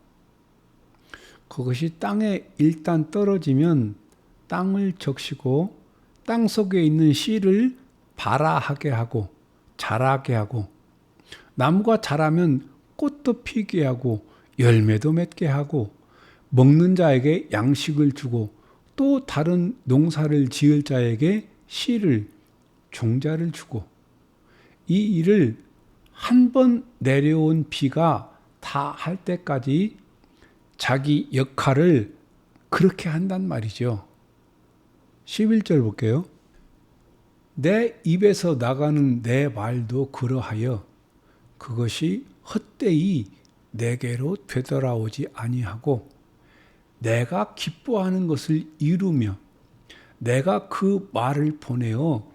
그것이 땅에 일단 떨어지면 땅을 적시고 땅 속에 있는 씨를 발아하게 하고 자라게 하고, 나무가 자라면 꽃도 피게 하고 열매도 맺게 하고 먹는 자에게 양식을 주고 또 다른 농사를 지을 자에게 씨를, 종자를 주고, 이 일을 한 번 내려온 비가 다 할 때까지 자기 역할을 그렇게 한단 말이죠. 11절 볼게요. 내 입에서 나가는 내 말도 그러하여 그것이 헛되이 내게로 되돌아오지 아니하고 내가 기뻐하는 것을 이루며 내가 그 말을 보내어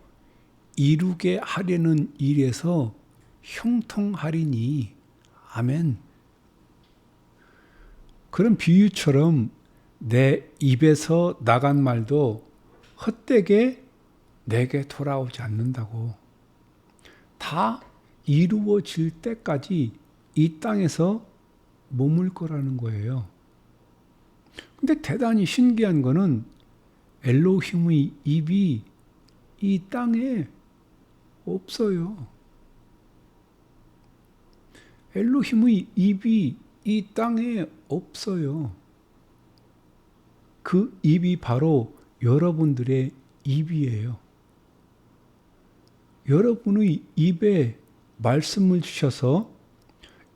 이루게 하려는 일에서 형통하리니. 아멘. 그런 비유처럼 내 입에서 나간 말도 헛되게 내게 돌아오지 않는다고. 다 이루어질 때까지 이 땅에서 머물 거라는 거예요. 근데 대단히 신기한 거는 엘로힘의 입이 이 땅에 없어요. 엘로힘의 입이 이 땅에 없어요. 그 입이 바로 여러분들의 입이에요. 여러분의 입에 말씀을 주셔서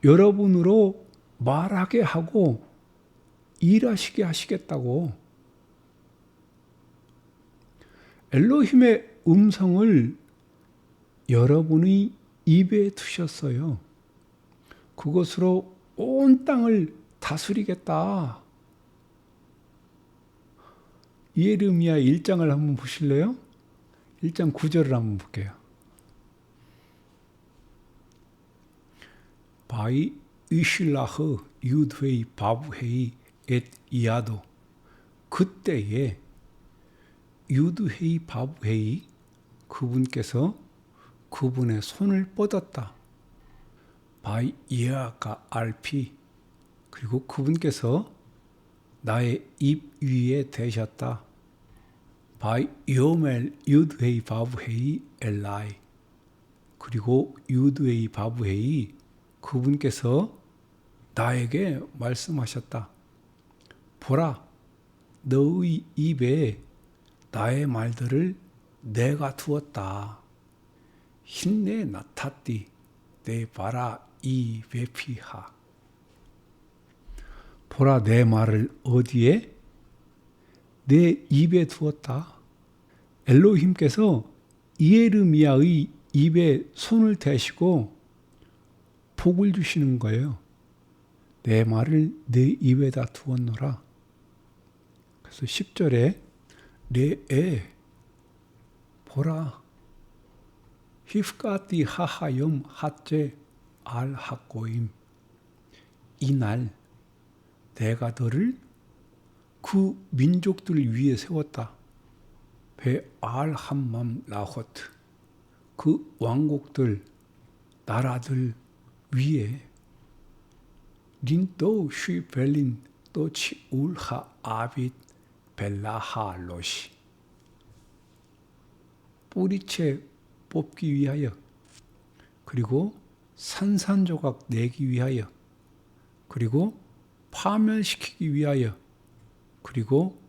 여러분으로 말하게 하고 일하시게 하시겠다고. 엘로힘의 음성을 여러분의 입에 두셨어요. 그것으로 온 땅을 다스리겠다. 예레미야 1장을 한번 보실래요? 1장 9절을 한번 볼게요. 바이 이실라흐 유드웨이 바브헤이 엣 이아도. 그때에 유드헤이 바브헤이, 그분께서 그분의 손을 뻗었다. 바이 이아가 알피, 그리고 그분께서 나의 입 위에 대셨다. 바이 요멜 유드헤이 바브헤이 엘라이, 그리고 유드헤이 바브헤이, 그분께서 나에게 말씀하셨다. 보라, 너의 입에 나의 말들을 내가 두었다. 힘내 나타띠 내 바라 이 베피하. 보라, 내 말을 어디에? 내 입에 두었다. 엘로힘께서 예레미야의 입에 손을 대시고 복을 주시는 거예요. 내 말을 내 입에다 두었노라. 그래서 10절에 레에 보라 히프가티 하하염 핫제 알 하고임. 이날 내가 너를 그 민족들 위에 세웠다. 베 알 함맘 라호트, 그 왕국들, 나라들 위에 린또 쉬벨린 또치 울하 아빗 벨라하 로시. 뿌리채 뽑기 위하여, 그리고 산산조각 내기 위하여, 그리고 파멸시키기 위하여, 그리고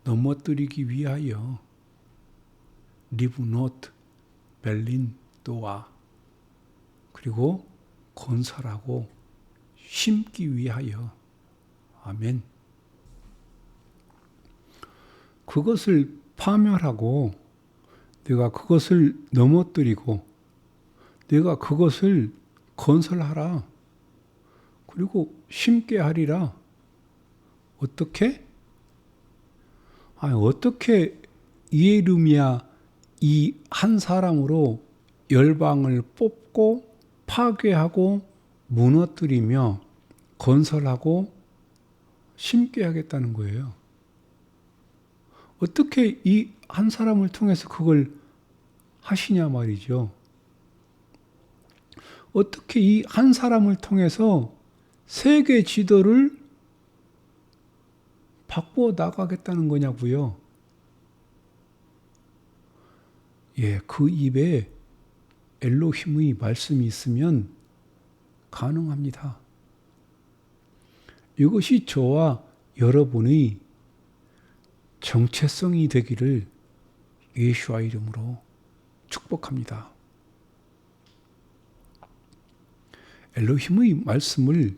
넘어뜨리기 위하여 리브노트 벨린 또아, 그리고 건설하고 심기 위하여. 아멘. 그것을 파멸하고 내가 그것을 넘어뜨리고 내가 그것을 건설하라. 그리고 심게 하리라. 어떻게? 어떻게 예레미야 이 한 사람으로 열방을 뽑고 파괴하고 무너뜨리며 건설하고 심게 하겠다는 거예요. 어떻게 이 한 사람을 통해서 그걸 하시냐 말이죠. 어떻게 이 한 사람을 통해서 세계 지도를 바꾸어 나가겠다는 거냐고요. 그 입에 엘로힘의 말씀이 있으면 가능합니다. 이것이 저와 여러분의 정체성이 되기를 예수와 이름으로 축복합니다. 엘로힘의 말씀을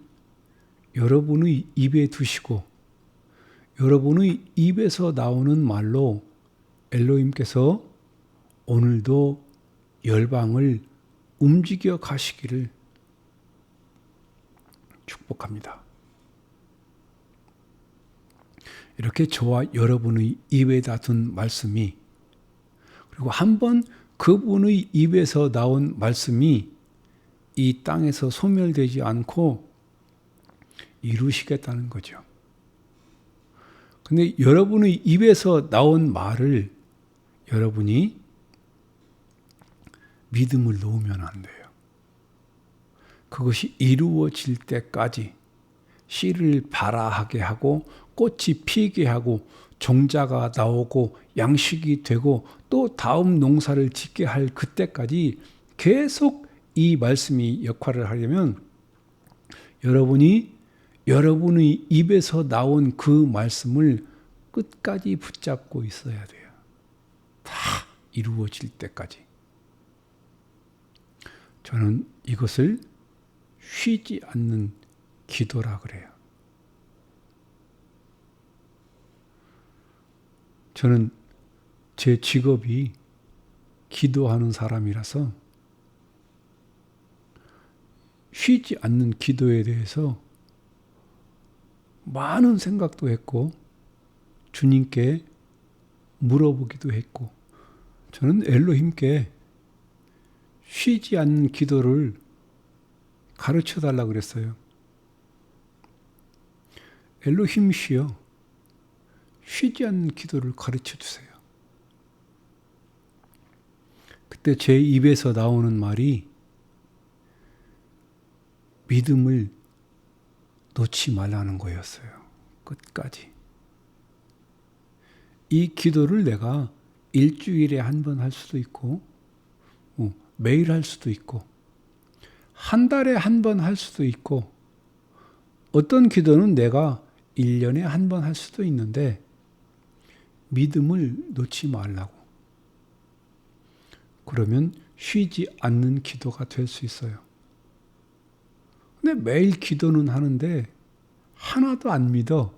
여러분의 입에 두시고 여러분의 입에서 나오는 말로 엘로힘께서 오늘도 열방을 움직여 가시기를 축복합니다. 이렇게 저와 여러분의 입에다 둔 말씀이, 그리고 한번 그분의 입에서 나온 말씀이 이 땅에서 소멸되지 않고 이루시겠다는 거죠. 근데 여러분의 입에서 나온 말을 여러분이 믿음을 놓으면 안 돼요. 그것이 이루어질 때까지 씨를 발아하게 하고 꽃이 피게 하고 종자가 나오고 양식이 되고 또 다음 농사를 짓게 할 그때까지 계속 이 말씀이 역할을 하려면 여러분의 입에서 나온 그 말씀을 끝까지 붙잡고 있어야 돼요. 다 이루어질 때까지. 저는 이것을 쉬지 않는 기도라 그래요. 저는 제 직업이 기도하는 사람이라서 쉬지 않는 기도에 대해서 많은 생각도 했고 주님께 물어보기도 했고 저는 엘로힘께 쉬지 않는 기도를 가르쳐 달라고 그랬어요. 엘로힘이시여, 쉬지 않는 기도를 가르쳐 주세요. 그때 제 입에서 나오는 말이 믿음을 놓지 말라는 거였어요. 끝까지. 이 기도를 내가 일주일에 한 번 할 수도 있고 매일 할 수도 있고 한 달에 한 번 할 수도 있고 어떤 기도는 내가 1년에 한 번 할 수도 있는데 믿음을 놓지 말라고. 그러면 쉬지 않는 기도가 될 수 있어요. 근데 매일 기도는 하는데 하나도 안 믿어.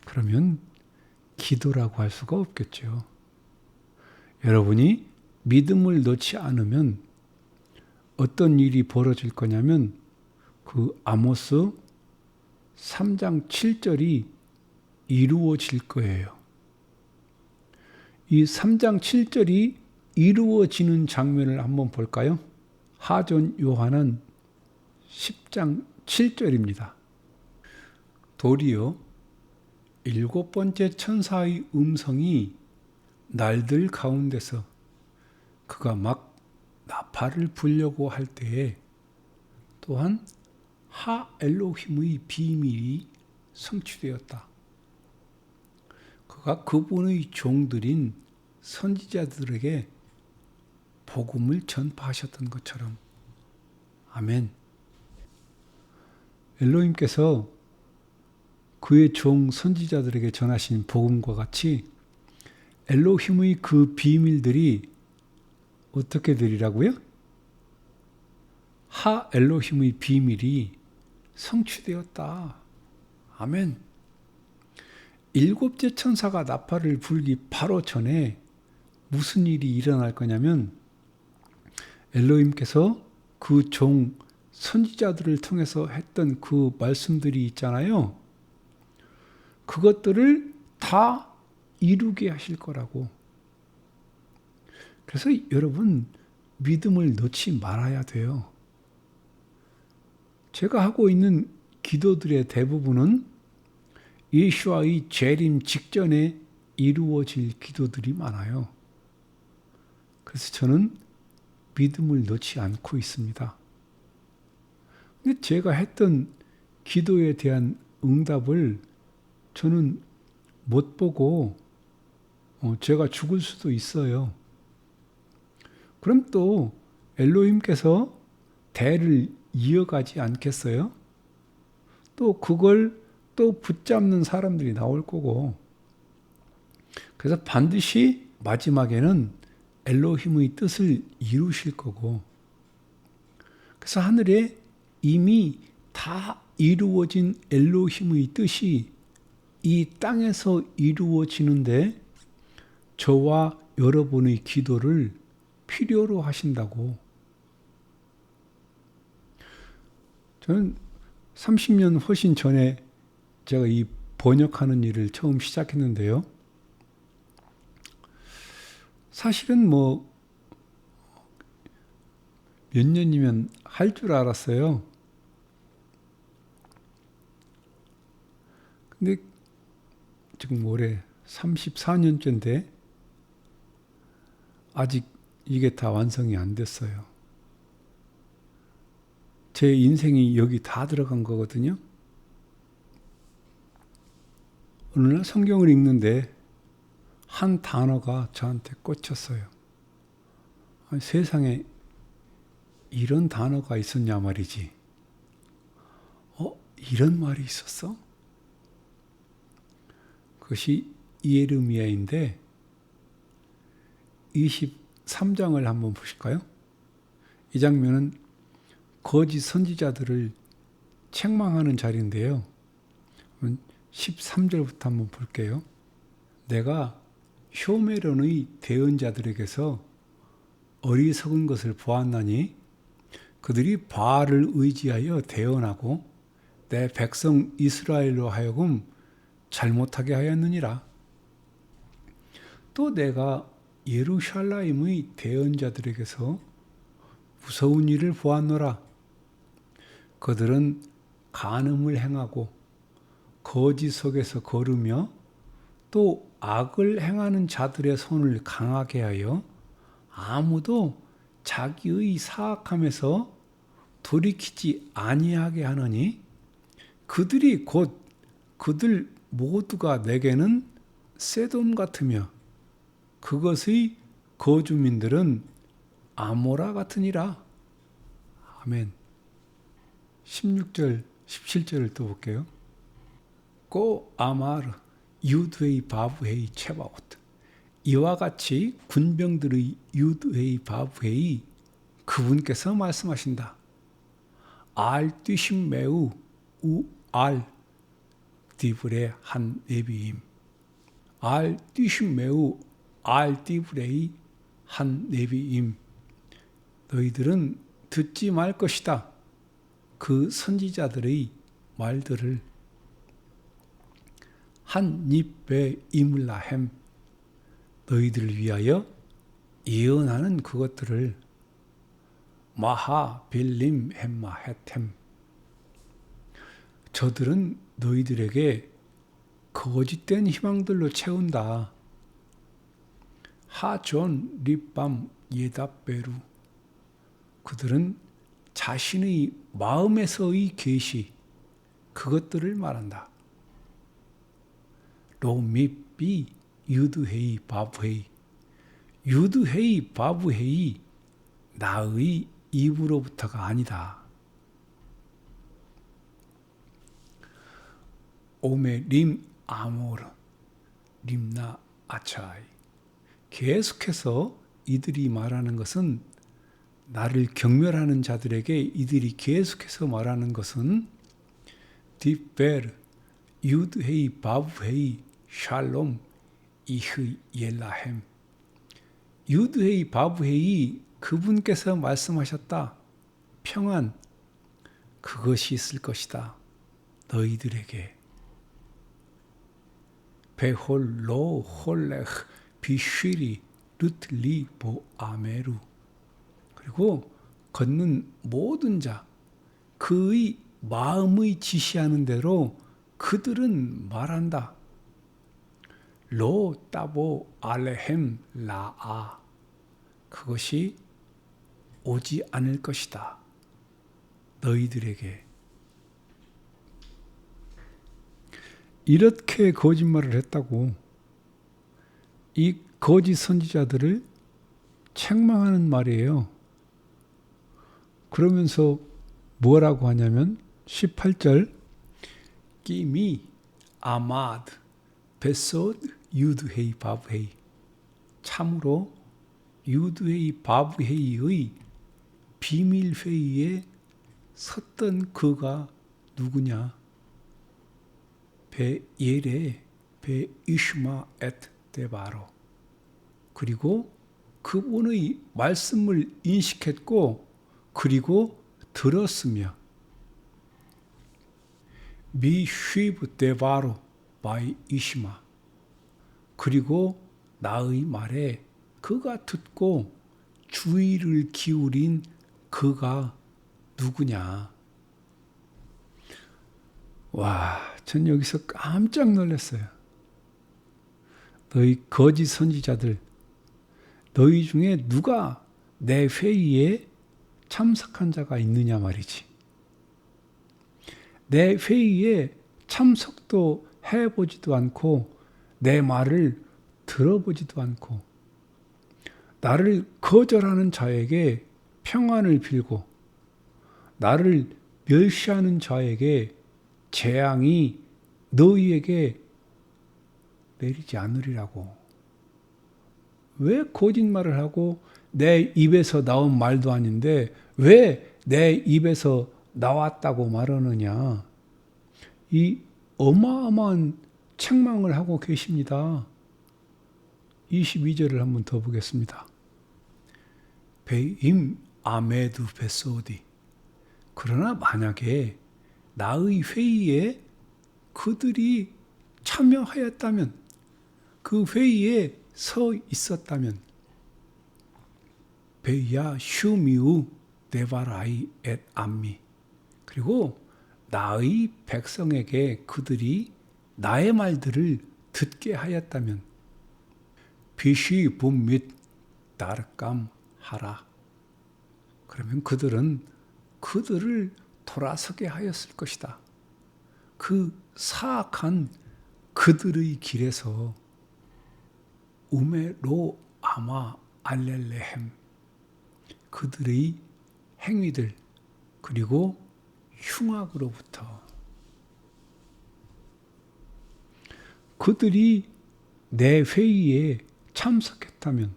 그러면 기도라고 할 수가 없겠죠. 여러분이 믿음을 놓지 않으면 어떤 일이 벌어질 거냐면 그 아모스 3장 7절이 이루어질 거예요. 이 3장 7절이 이루어지는 장면을 한번 볼까요? 하전 요한은 10장 7절입니다. 도리어 7번째 천사의 음성이 날들 가운데서 그가 막 나팔을 불려고 할 때에 또한 하 엘로힘의 비밀이 성취되었다. 그가 그분의 종들인 선지자들에게 복음을 전파하셨던 것처럼. 아멘. 엘로힘께서 그의 종 선지자들에게 전하신 복음과 같이 엘로힘의 그 비밀들이 어떻게 되리라고요? 하 엘로힘의 비밀이 성취되었다. 아멘. 7째 천사가 나팔을 불기 바로 전에 무슨 일이 일어날 거냐면 엘로힘께서 그 종 선지자들을 통해서 했던 그 말씀들이 있잖아요. 그것들을 다 이루게 하실 거라고. 그래서 여러분 믿음을 놓지 말아야 돼요. 제가 하고 있는 기도들의 대부분은 예수와의 재림 직전에 이루어질 기도들이 많아요. 그래서 저는 믿음을 놓지 않고 있습니다. 근데 제가 했던 기도에 대한 응답을 저는 못 보고 제가 죽을 수도 있어요. 그럼 또 엘로힘께서 대를 이어가지 않겠어요? 또 그걸 또 붙잡는 사람들이 나올 거고. 그래서 반드시 마지막에는 엘로힘의 뜻을 이루실 거고. 그래서 하늘에 이미 다 이루어진 엘로힘의 뜻이 이 땅에서 이루어지는데 저와 여러분의 기도를 필요로 하신다고. 저는 30년 훨씬 전에 제가 이 번역하는 일을 처음 시작했는데요. 사실은 몇 년이면 할 줄 알았어요. 근데 지금 올해 34년째인데 아직 이게 다 완성이 안 됐어요. 제 인생이 여기 다 들어간 거거든요. 어느 날 성경을 읽는데 한 단어가 저한테 꽂혔어요. 아니, 세상에 이런 단어가 있었냐 말이지. 이런 말이 있었어? 그것이 예레미야인데 23장을 한번 보실까요? 이 장면은 거짓 선지자들을 책망하는 자리인데요. 13절부터 한번 볼게요. 내가 쇼메론의 대언자들에게서 어리석은 것을 보았나니 그들이 바알을 의지하여 대언하고 내 백성 이스라엘로 하여금 잘못하게 하였느니라. 또 내가 예루살렘의 대언자들에게서 무서운 일을 보았노라. 그들은 간음을 행하고 거짓 속에서 걸으며 또 악을 행하는 자들의 손을 강하게 하여 아무도 자기의 사악함에서 돌이키지 아니하게 하느니 그들이 곧 그들 모두가 내게는 세돔 같으며 그것의 거주민들은 아모라 같으니라. 아멘. 16절, 17절을 또 볼게요. 고 아마르 유드의 바브헤이 체바오트. 이와 같이 군병들의 유드의 바브헤이 그분께서 말씀하신다. 알 뛰심 매우 우알 디브레 한 네비임. 알 뛰심 매우 알 디브레이 한 네비임. 너희들은 듣지 말 것이다. 그 선지자들의 말들을 한 입에 이물라햄. 너희들을 위하여 예언하는 그것들을 마하 빌림 햄마 헤템. 저들은 너희들에게 거짓된 희망들로 채운다. 하존 립밤 예답베루. 그들은 자신의 마음에서의 계시 그것들을 말한다. 로미비 유드헤이 바브헤이. 유드헤이 바브헤이 나의 입으로부터가 아니다. 오메 림 아모르 림나 아차이. 계속해서 이들이 말하는 것은 나를 경멸하는 자들에게 이들이 계속해서 말하는 것은 디베르 유드헤이 바브헤이 샬롬 이흐 옐라햄. 유드헤이 바브헤이 그분께서 말씀하셨다. 평안 그것이 있을 것이다. 너희들에게. 베홀로 홀레흐 비쉬리 루틀리 보아메루. 그리고 걷는 모든 자 그의 마음의 지시하는 대로 그들은 말한다. 로 따보 알레헴 라아. 그것이 오지 않을 것이다. 너희들에게. 이렇게 거짓말을 했다고 이 거짓 선지자들을 책망하는 말이에요. 그러면서 뭐라고 하냐면 18절 끼미 아마드 베소드 유드헤이 바브헤이. 참으로 유드헤이 바브헤이의 비밀회의에 섰던 그가 누구냐? 베 예레 베 이슈마 엣 데바로. 그리고 그분의 말씀을 인식했고 그리고 들었으며 미 쉬브 데바로 바이 이시마. 그리고 나의 말에 그가 듣고 주의를 기울인 그가 누구냐. 와, 전 여기서 깜짝 놀랐어요. 너희 거짓 선지자들, 너희 중에 누가 내 회의에 참석한 자가 있느냐 말이지. 내 회의에 참석도 해보지도 않고 내 말을 들어보지도 않고 나를 거절하는 자에게 평안을 빌고 나를 멸시하는 자에게 재앙이 너희에게 내리지 않으리라고. 왜 거짓말을 하고 내 입에서 나온 말도 아닌데 왜 내 입에서 나왔다고 말하느냐. 이 어마어마한 책망을 하고 계십니다. 22절을 한번 더 보겠습니다. 베임 아메두 베소디. 그러나 만약에 나의 회의에 그들이 참여하였다면, 그 회의에 서 있었다면, 베야 슈미우 네바라이 엣 암미. 그리고 나의 백성에게 그들이 나의 말들을 듣게 하였다면, 비시 붐밋 다르감 하라. 그러면 그들은 그들을 돌아서게 하였을 것이다. 그 사악한 그들의 길에서 우메로 아마 알렐레헴, 그들의 행위들 그리고 흉악으로부터 그들이 내 회의에 참석했다면,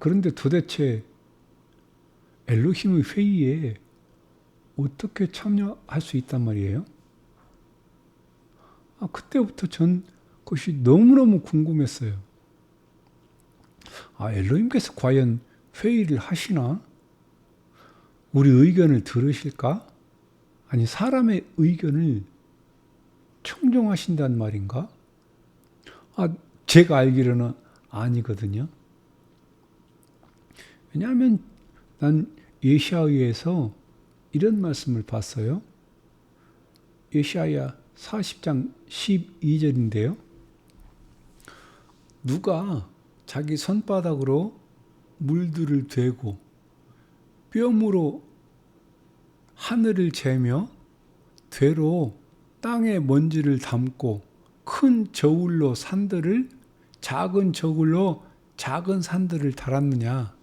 그런데 도대체 엘로힘의 회의에 어떻게 참여할 수 있단 말이에요? 그때부터 전 그것이 너무너무 궁금했어요. 엘로힘께서 과연 회의를 하시나? 우리 의견을 들으실까? 아니, 사람의 의견을 청정하신단 말인가? 제가 알기로는 아니거든요. 왜냐하면 난 예시야에서 이런 말씀을 봤어요. 예시야 40장 12절인데요. 누가 자기 손바닥으로 물들을 대고 뼘으로 하늘을 재며 되로 땅의 먼지를 담고 큰 저울로 산들을, 작은 저울로 작은 산들을 달았느냐?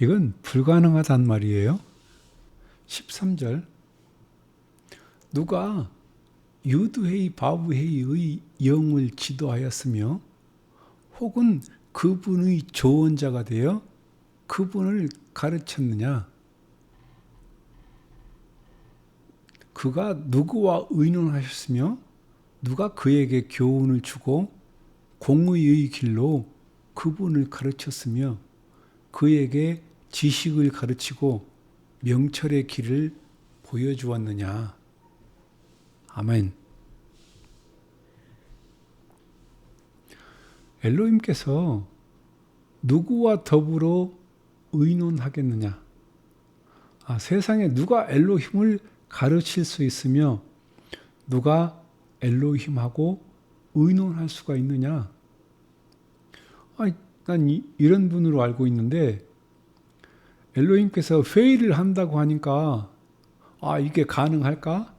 이건 불가능하단 말이에요. 13절. 누가 유드회의 바브회의의 영을 지도하였으며 혹은 그분의 조언자가 되어 그분을 가르쳤느냐? 그가 누구와 의논하셨으며 누가 그에게 교훈을 주고 공의의 길로 그분을 가르쳤으며 그에게 지식을 가르치고 명철의 길을 보여주었느냐? 아멘. 엘로힘께서 누구와 더불어 의논하겠느냐? 세상에 누가 엘로힘을 가르칠 수 있으며 누가 엘로힘하고 의논할 수가 있느냐? 난 이런 분으로 알고 있는데 엘로힘께서 회의를 한다고 하니까 이게 가능할까?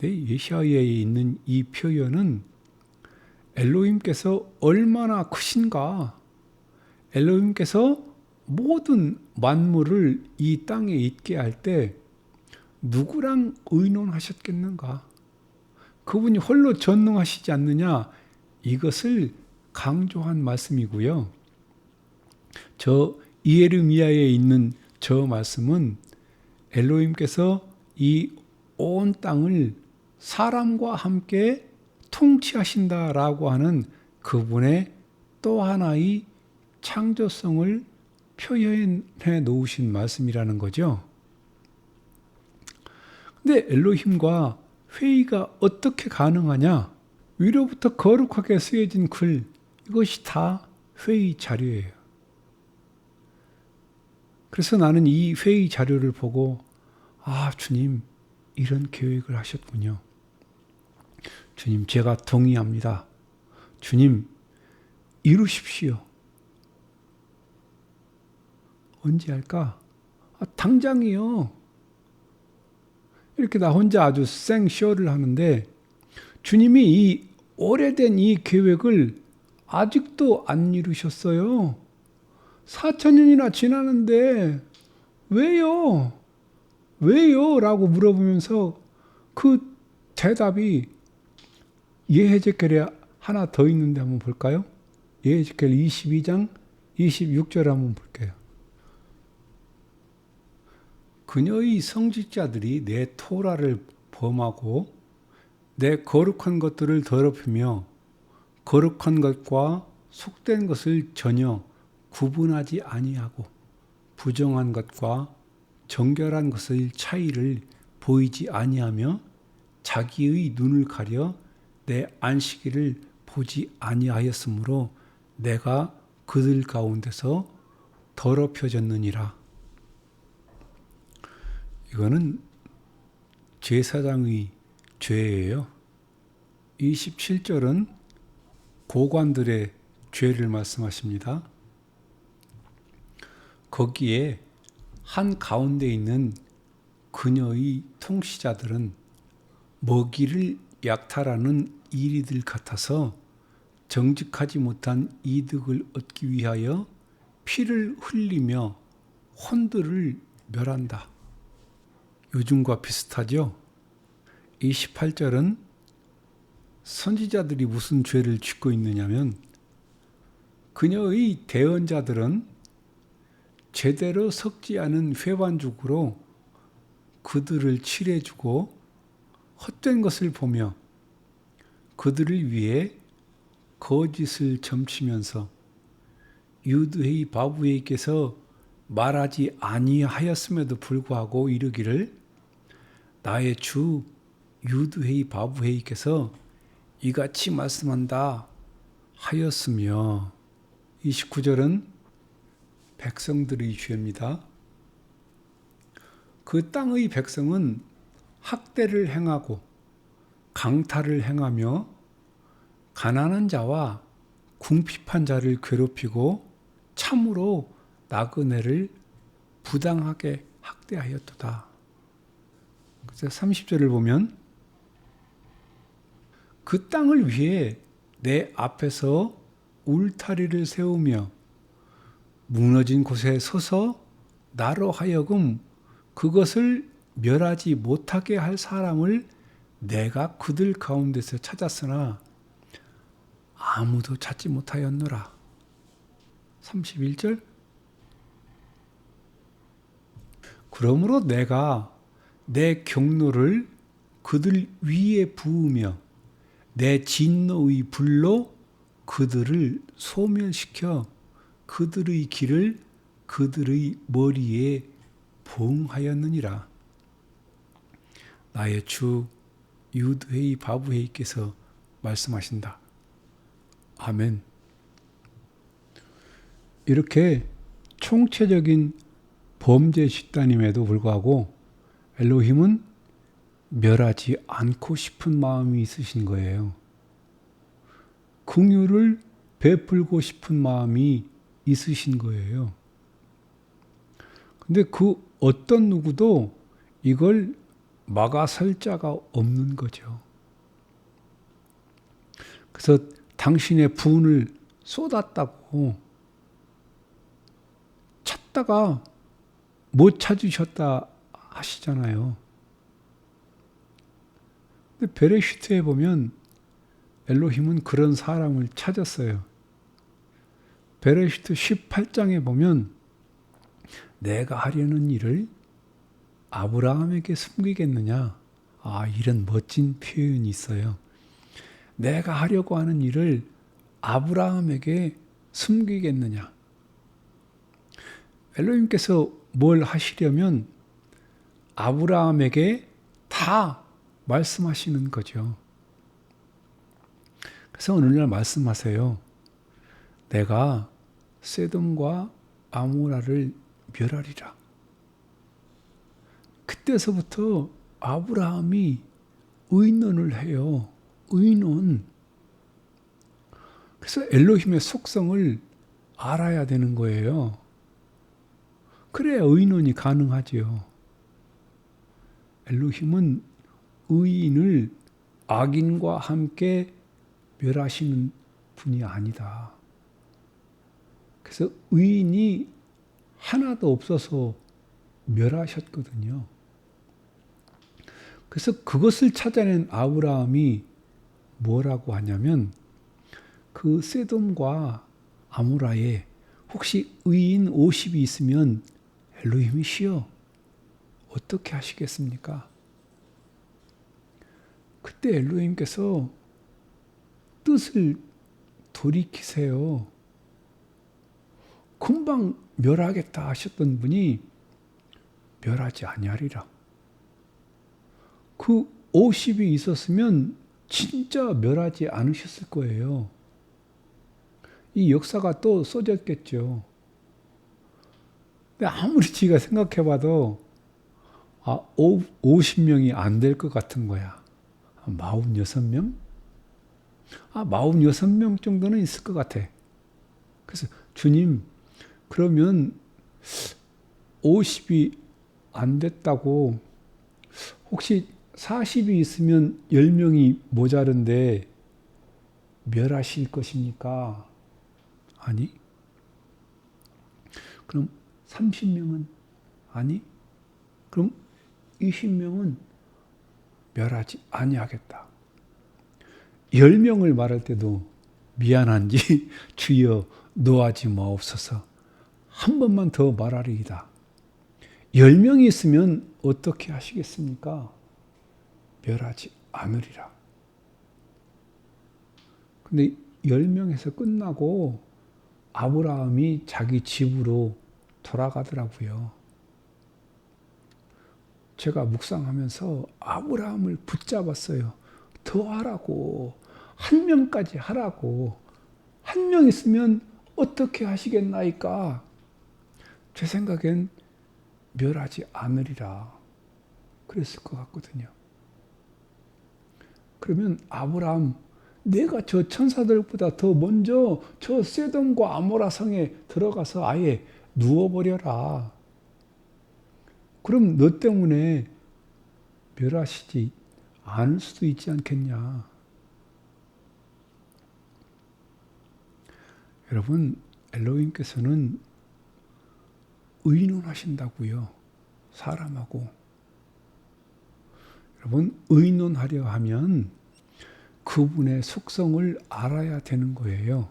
예시야에 있는 이 표현은 엘로힘께서 얼마나 크신가, 엘로힘께서 모든 만물을 이 땅에 있게 할 때 누구랑 의논하셨겠는가? 그분이 홀로 전능하시지 않느냐? 이것을 강조한 말씀이고요. 저 이에르미야에 있는 저 말씀은 엘로힘께서 이 온 땅을 사람과 함께 통치하신다라고 하는 그분의 또 하나의 창조성을 표현해 놓으신 말씀이라는 거죠. 근데 엘로힘과 회의가 어떻게 가능하냐? 위로부터 거룩하게 쓰여진 글, 이것이 다 회의 자료예요. 그래서 나는 이 회의 자료를 보고 주님, 이런 계획을 하셨군요. 주님, 제가 동의합니다. 주님, 이루십시오. 언제 할까? 당장이요. 이렇게 나 혼자 아주 생쇼를 하는데 주님이 이 오래된 이 계획을 아직도 안 이루셨어요. 4,000년이나 지나는데 왜요? 왜요? 라고 물어보면서 그 대답이 예헤즈켈에 하나 더 있는데 한번 볼까요? 예헤즈켈 22장 26절 한번 볼게요. 그녀의 성직자들이 내 토라를 범하고 내 거룩한 것들을 더럽히며 거룩한 것과 속된 것을 전혀 구분하지 아니하고 부정한 것과 정결한 것의 차이를 보이지 아니하며 자기의 눈을 가려 내 안식일을 보지 아니하였으므로 내가 그들 가운데서 더럽혀졌느니라. 이거는 제사장의 죄예요. 27절은 고관들의 죄를 말씀하십니다. 거기에 한 가운데 있는 그녀의 통치자들은 먹이를 약탈하는 이리들 같아서 정직하지 못한 이득을 얻기 위하여 피를 흘리며 혼들을 멸한다. 요즘과 비슷하죠? 28절은 선지자들이 무슨 죄를 짓고 있느냐면 그녀의 대언자들은 제대로 섞지 않은 회반죽으로 그들을 칠해주고 헛된 것을 보며 그들을 위해 거짓을 점치면서 유대의 바브에게서 말하지 아니하였음에도 불구하고 이르기를 나의 주 유대의 바브에게서 이같이 말씀한다 하였으며 29절은 백성들의 죄입니다. 그 땅의 백성은 학대를 행하고 강탈을 행하며 가난한 자와 궁핍한 자를 괴롭히고 참으로 나그네를 부당하게 학대하였도다. 그래서 30절을 보면 그 땅을 위해 내 앞에서 울타리를 세우며 무너진 곳에 서서 나로 하여금 그것을 멸하지 못하게 할 사람을 내가 그들 가운데서 찾았으나 아무도 찾지 못하였노라. 31절 그러므로 내가 내 경노를 그들 위에 부으며 내 진노의 불로 그들을 소멸시켜 그들의 길을 그들의 머리에 봉하였느니라. 나의 주 유대의 바브에게서 말씀하신다. 아멘. 이렇게 총체적인 범죄 집단임에도 불구하고 엘로힘은 멸하지 않고 싶은 마음이 있으신 거예요. 긍휼을 베풀고 싶은 마음이 있으신 거예요. 근데 그 어떤 누구도 이걸 막아설 자가 없는 거죠. 그래서 당신의 분을 쏟았다고 찾다가 못 찾으셨다 하시잖아요. 근데 베레시트에 보면 엘로힘은 그런 사람을 찾았어요. 베레시트 18장에 보면 내가 하려는 일을 아브라함에게 숨기겠느냐? 이런 멋진 표현이 있어요. 내가 하려고 하는 일을 아브라함에게 숨기겠느냐? 엘로힘께서 뭘 하시려면 아브라함에게 다 말씀하시는 거죠. 그래서 오늘날 말씀하세요. 내가 세돔과 아모라를 멸하리라. 그때서부터 아브라함이 의논을 해요. 의논. 그래서 엘로힘의 속성을 알아야 되는 거예요. 그래야 의논이 가능하지요. 엘로힘은 의인을 악인과 함께 멸하시는 분이 아니다. 그래서 의인이 하나도 없어서 멸하셨거든요. 그래서 그것을 찾아낸 아브라함이 뭐라고 하냐면 그 세돔과 아모라에 혹시 의인 50이 있으면 엘로힘이시여 어떻게 하시겠습니까? 그때 엘로힘께서 뜻을 돌이키세요. 금방 멸하겠다 하셨던 분이 멸하지 아니하리라. 그 50이 있었으면 진짜 멸하지 않으셨을 거예요. 이 역사가 또 써졌겠죠. 근데 아무리 지가 생각해봐도 50명이 안 될 것 같은 거야. 46명? 46명 정도는 있을 것 같아. 그래서 주님, 그러면 50이 안 됐다고 혹시 40이 있으면 10명이 모자른데 멸하실 것입니까? 아니. 그럼 30명은? 아니. 그럼 20명은 멸하지 아니하겠다. 10명을 말할 때도 미안한지 주여 노하지 마옵소서. 한 번만 더 말하리이다. 10명이 있으면 어떻게 하시겠습니까? 멸하지 않으리라. 근데 10명에서 끝나고 아브라함이 자기 집으로 돌아가더라고요. 제가 묵상하면서 아브라함을 붙잡았어요. 더 하라고. 1명까지 하라고. 1명 있으면 어떻게 하시겠나이까? 제 생각엔 멸하지 않으리라. 그랬을 것 같거든요. 그러면 아브라함, 내가 저 천사들보다 더 먼저 저 세돔과 아모라 성에 들어가서 아예 누워버려라. 그럼 너 때문에 멸하시지 않을 수도 있지 않겠냐. 여러분, 엘로힘께서는 의논하신다고요. 사람하고. 여러분, 의논하려 하면 그분의 속성을 알아야 되는 거예요.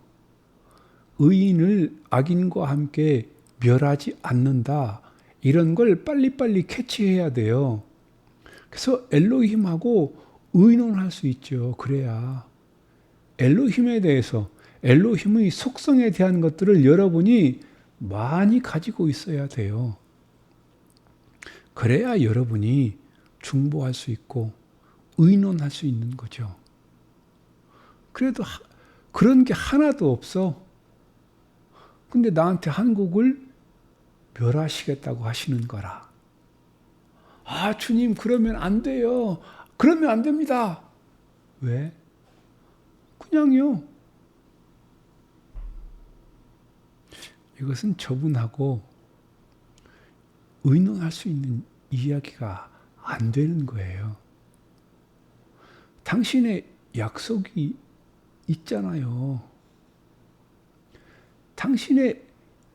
의인을 악인과 함께 멸하지 않는다. 이런 걸 빨리빨리 캐치해야 돼요. 그래서 엘로힘하고 의논할 수 있죠. 그래야 엘로힘에 대해서, 엘로힘의 속성에 대한 것들을 여러분이 많이 가지고 있어야 돼요. 그래야 여러분이 중보할 수 있고 의논할 수 있는 거죠. 그래도 그런 게 하나도 없어. 근데 나한테 한국을 멸하시겠다고 하시는 거라. 주님, 그러면 안 돼요. 그러면 안 됩니다. 왜? 그냥요. 이것은 저분하고 의논할 수 있는 이야기가 안 되는 거예요. 당신의 약속이 있잖아요. 당신의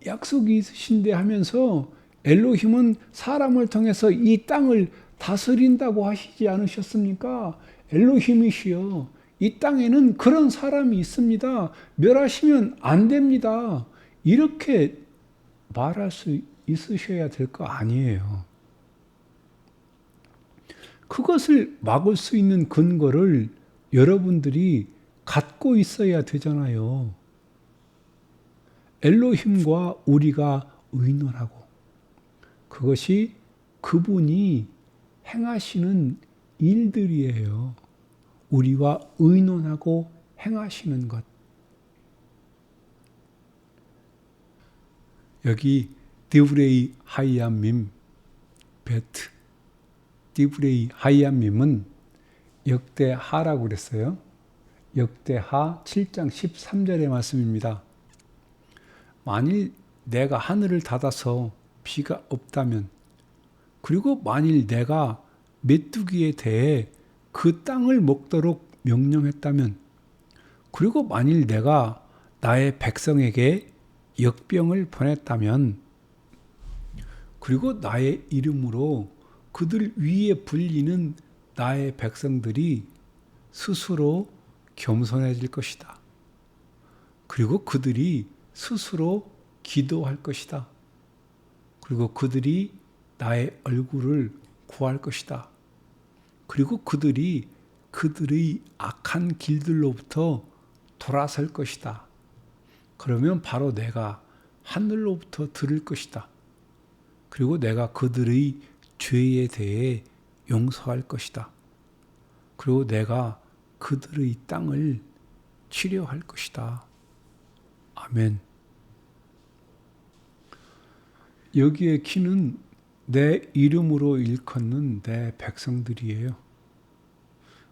약속이 있으신데 하면서 엘로힘은 사람을 통해서 이 땅을 다스린다고 하시지 않으셨습니까? 엘로힘이시여, 이 땅에는 그런 사람이 있습니다. 멸하시면 안 됩니다. 이렇게 말할 수 있으셔야 될 거 아니에요. 그것을 막을 수 있는 근거를 여러분들이 갖고 있어야 되잖아요. 엘로힘과 우리가 의논하고 그것이 그분이 행하시는 일들이에요. 우리와 의논하고 행하시는 것. 여기 디브레이 하이암밈 베트 디브레이 하이암밈은 역대하라고 그랬어요. 역대하 7장 13절의 말씀입니다. 만일 내가 하늘을 닫아서 비가 없다면, 그리고 만일 내가 메뚜기에 대해 그 땅을 먹도록 명령했다면, 그리고 만일 내가 나의 백성에게 역병을 보냈다면, 그리고 나의 이름으로 그들 위에 불리는 나의 백성들이 스스로 겸손해질 것이다. 그리고 그들이 스스로 기도할 것이다. 그리고 그들이 나의 얼굴을 구할 것이다. 그리고 그들이 그들의 악한 길들로부터 돌아설 것이다. 그러면 바로 내가 하늘로부터 들을 것이다. 그리고 내가 그들의 죄에 대해 용서할 것이다. 그리고 내가 그들의 땅을 치료할 것이다. 아멘. 여기에 키는 내 이름으로 일컫는 내 백성들이에요.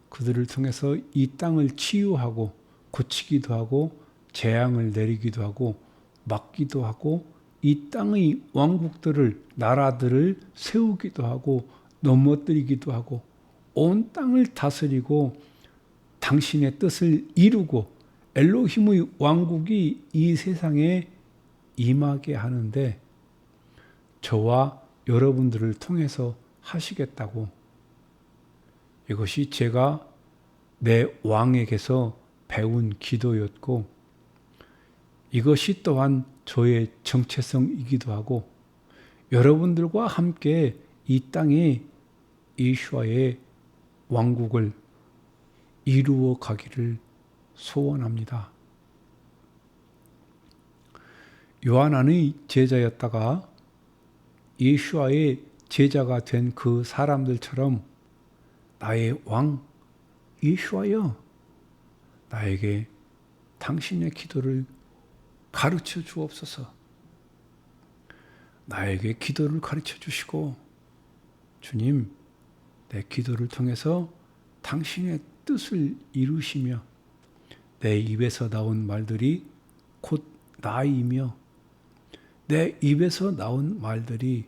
그들을 통해서 이 땅을 치유하고 고치기도 하고 재앙을 내리기도 하고 막기도 하고 이 땅의 왕국들을, 나라들을 세우기도 하고 넘어뜨리기도 하고 온 땅을 다스리고 당신의 뜻을 이루고 엘로힘의 왕국이 이 세상에 임하게 하는데 저와 여러분들을 통해서 하시겠다고, 이것이 제가 내 왕에게서 배운 기도였고 이것이 또한 저의 정체성이기도 하고 여러분들과 함께 이 땅에 예수와의 왕국을 이루어 가기를 소원합니다. 요한의 제자였다가 예수와의 제자가 된 그 사람들처럼 나의 왕 예수와여, 나에게 당신의 기도를 가르쳐 주옵소서. 나에게 기도를 가르쳐 주시고 주님, 내 기도를 통해서 당신의 뜻을 이루시며 내 입에서 나온 말들이 곧 나이며 내 입에서 나온 말들이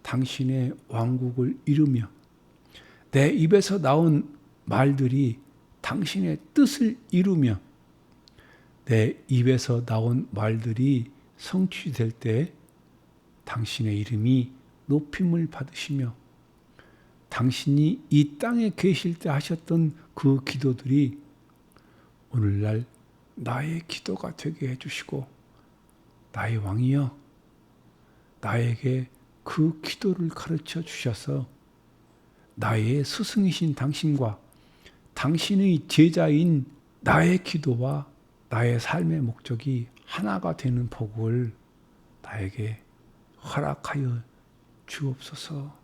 당신의 왕국을 이루며 내 입에서 나온 말들이 당신의 뜻을 이루며 내 입에서 나온 말들이 성취될 때 당신의 이름이 높임을 받으시며 당신이 이 땅에 계실 때 하셨던 그 기도들이 오늘날 나의 기도가 되게 해주시고 나의 왕이여, 나에게 그 기도를 가르쳐 주셔서 나의 스승이신 당신과 당신의 제자인 나의 기도와 나의 삶의 목적이 하나가 되는 복을 나에게 허락하여 주옵소서.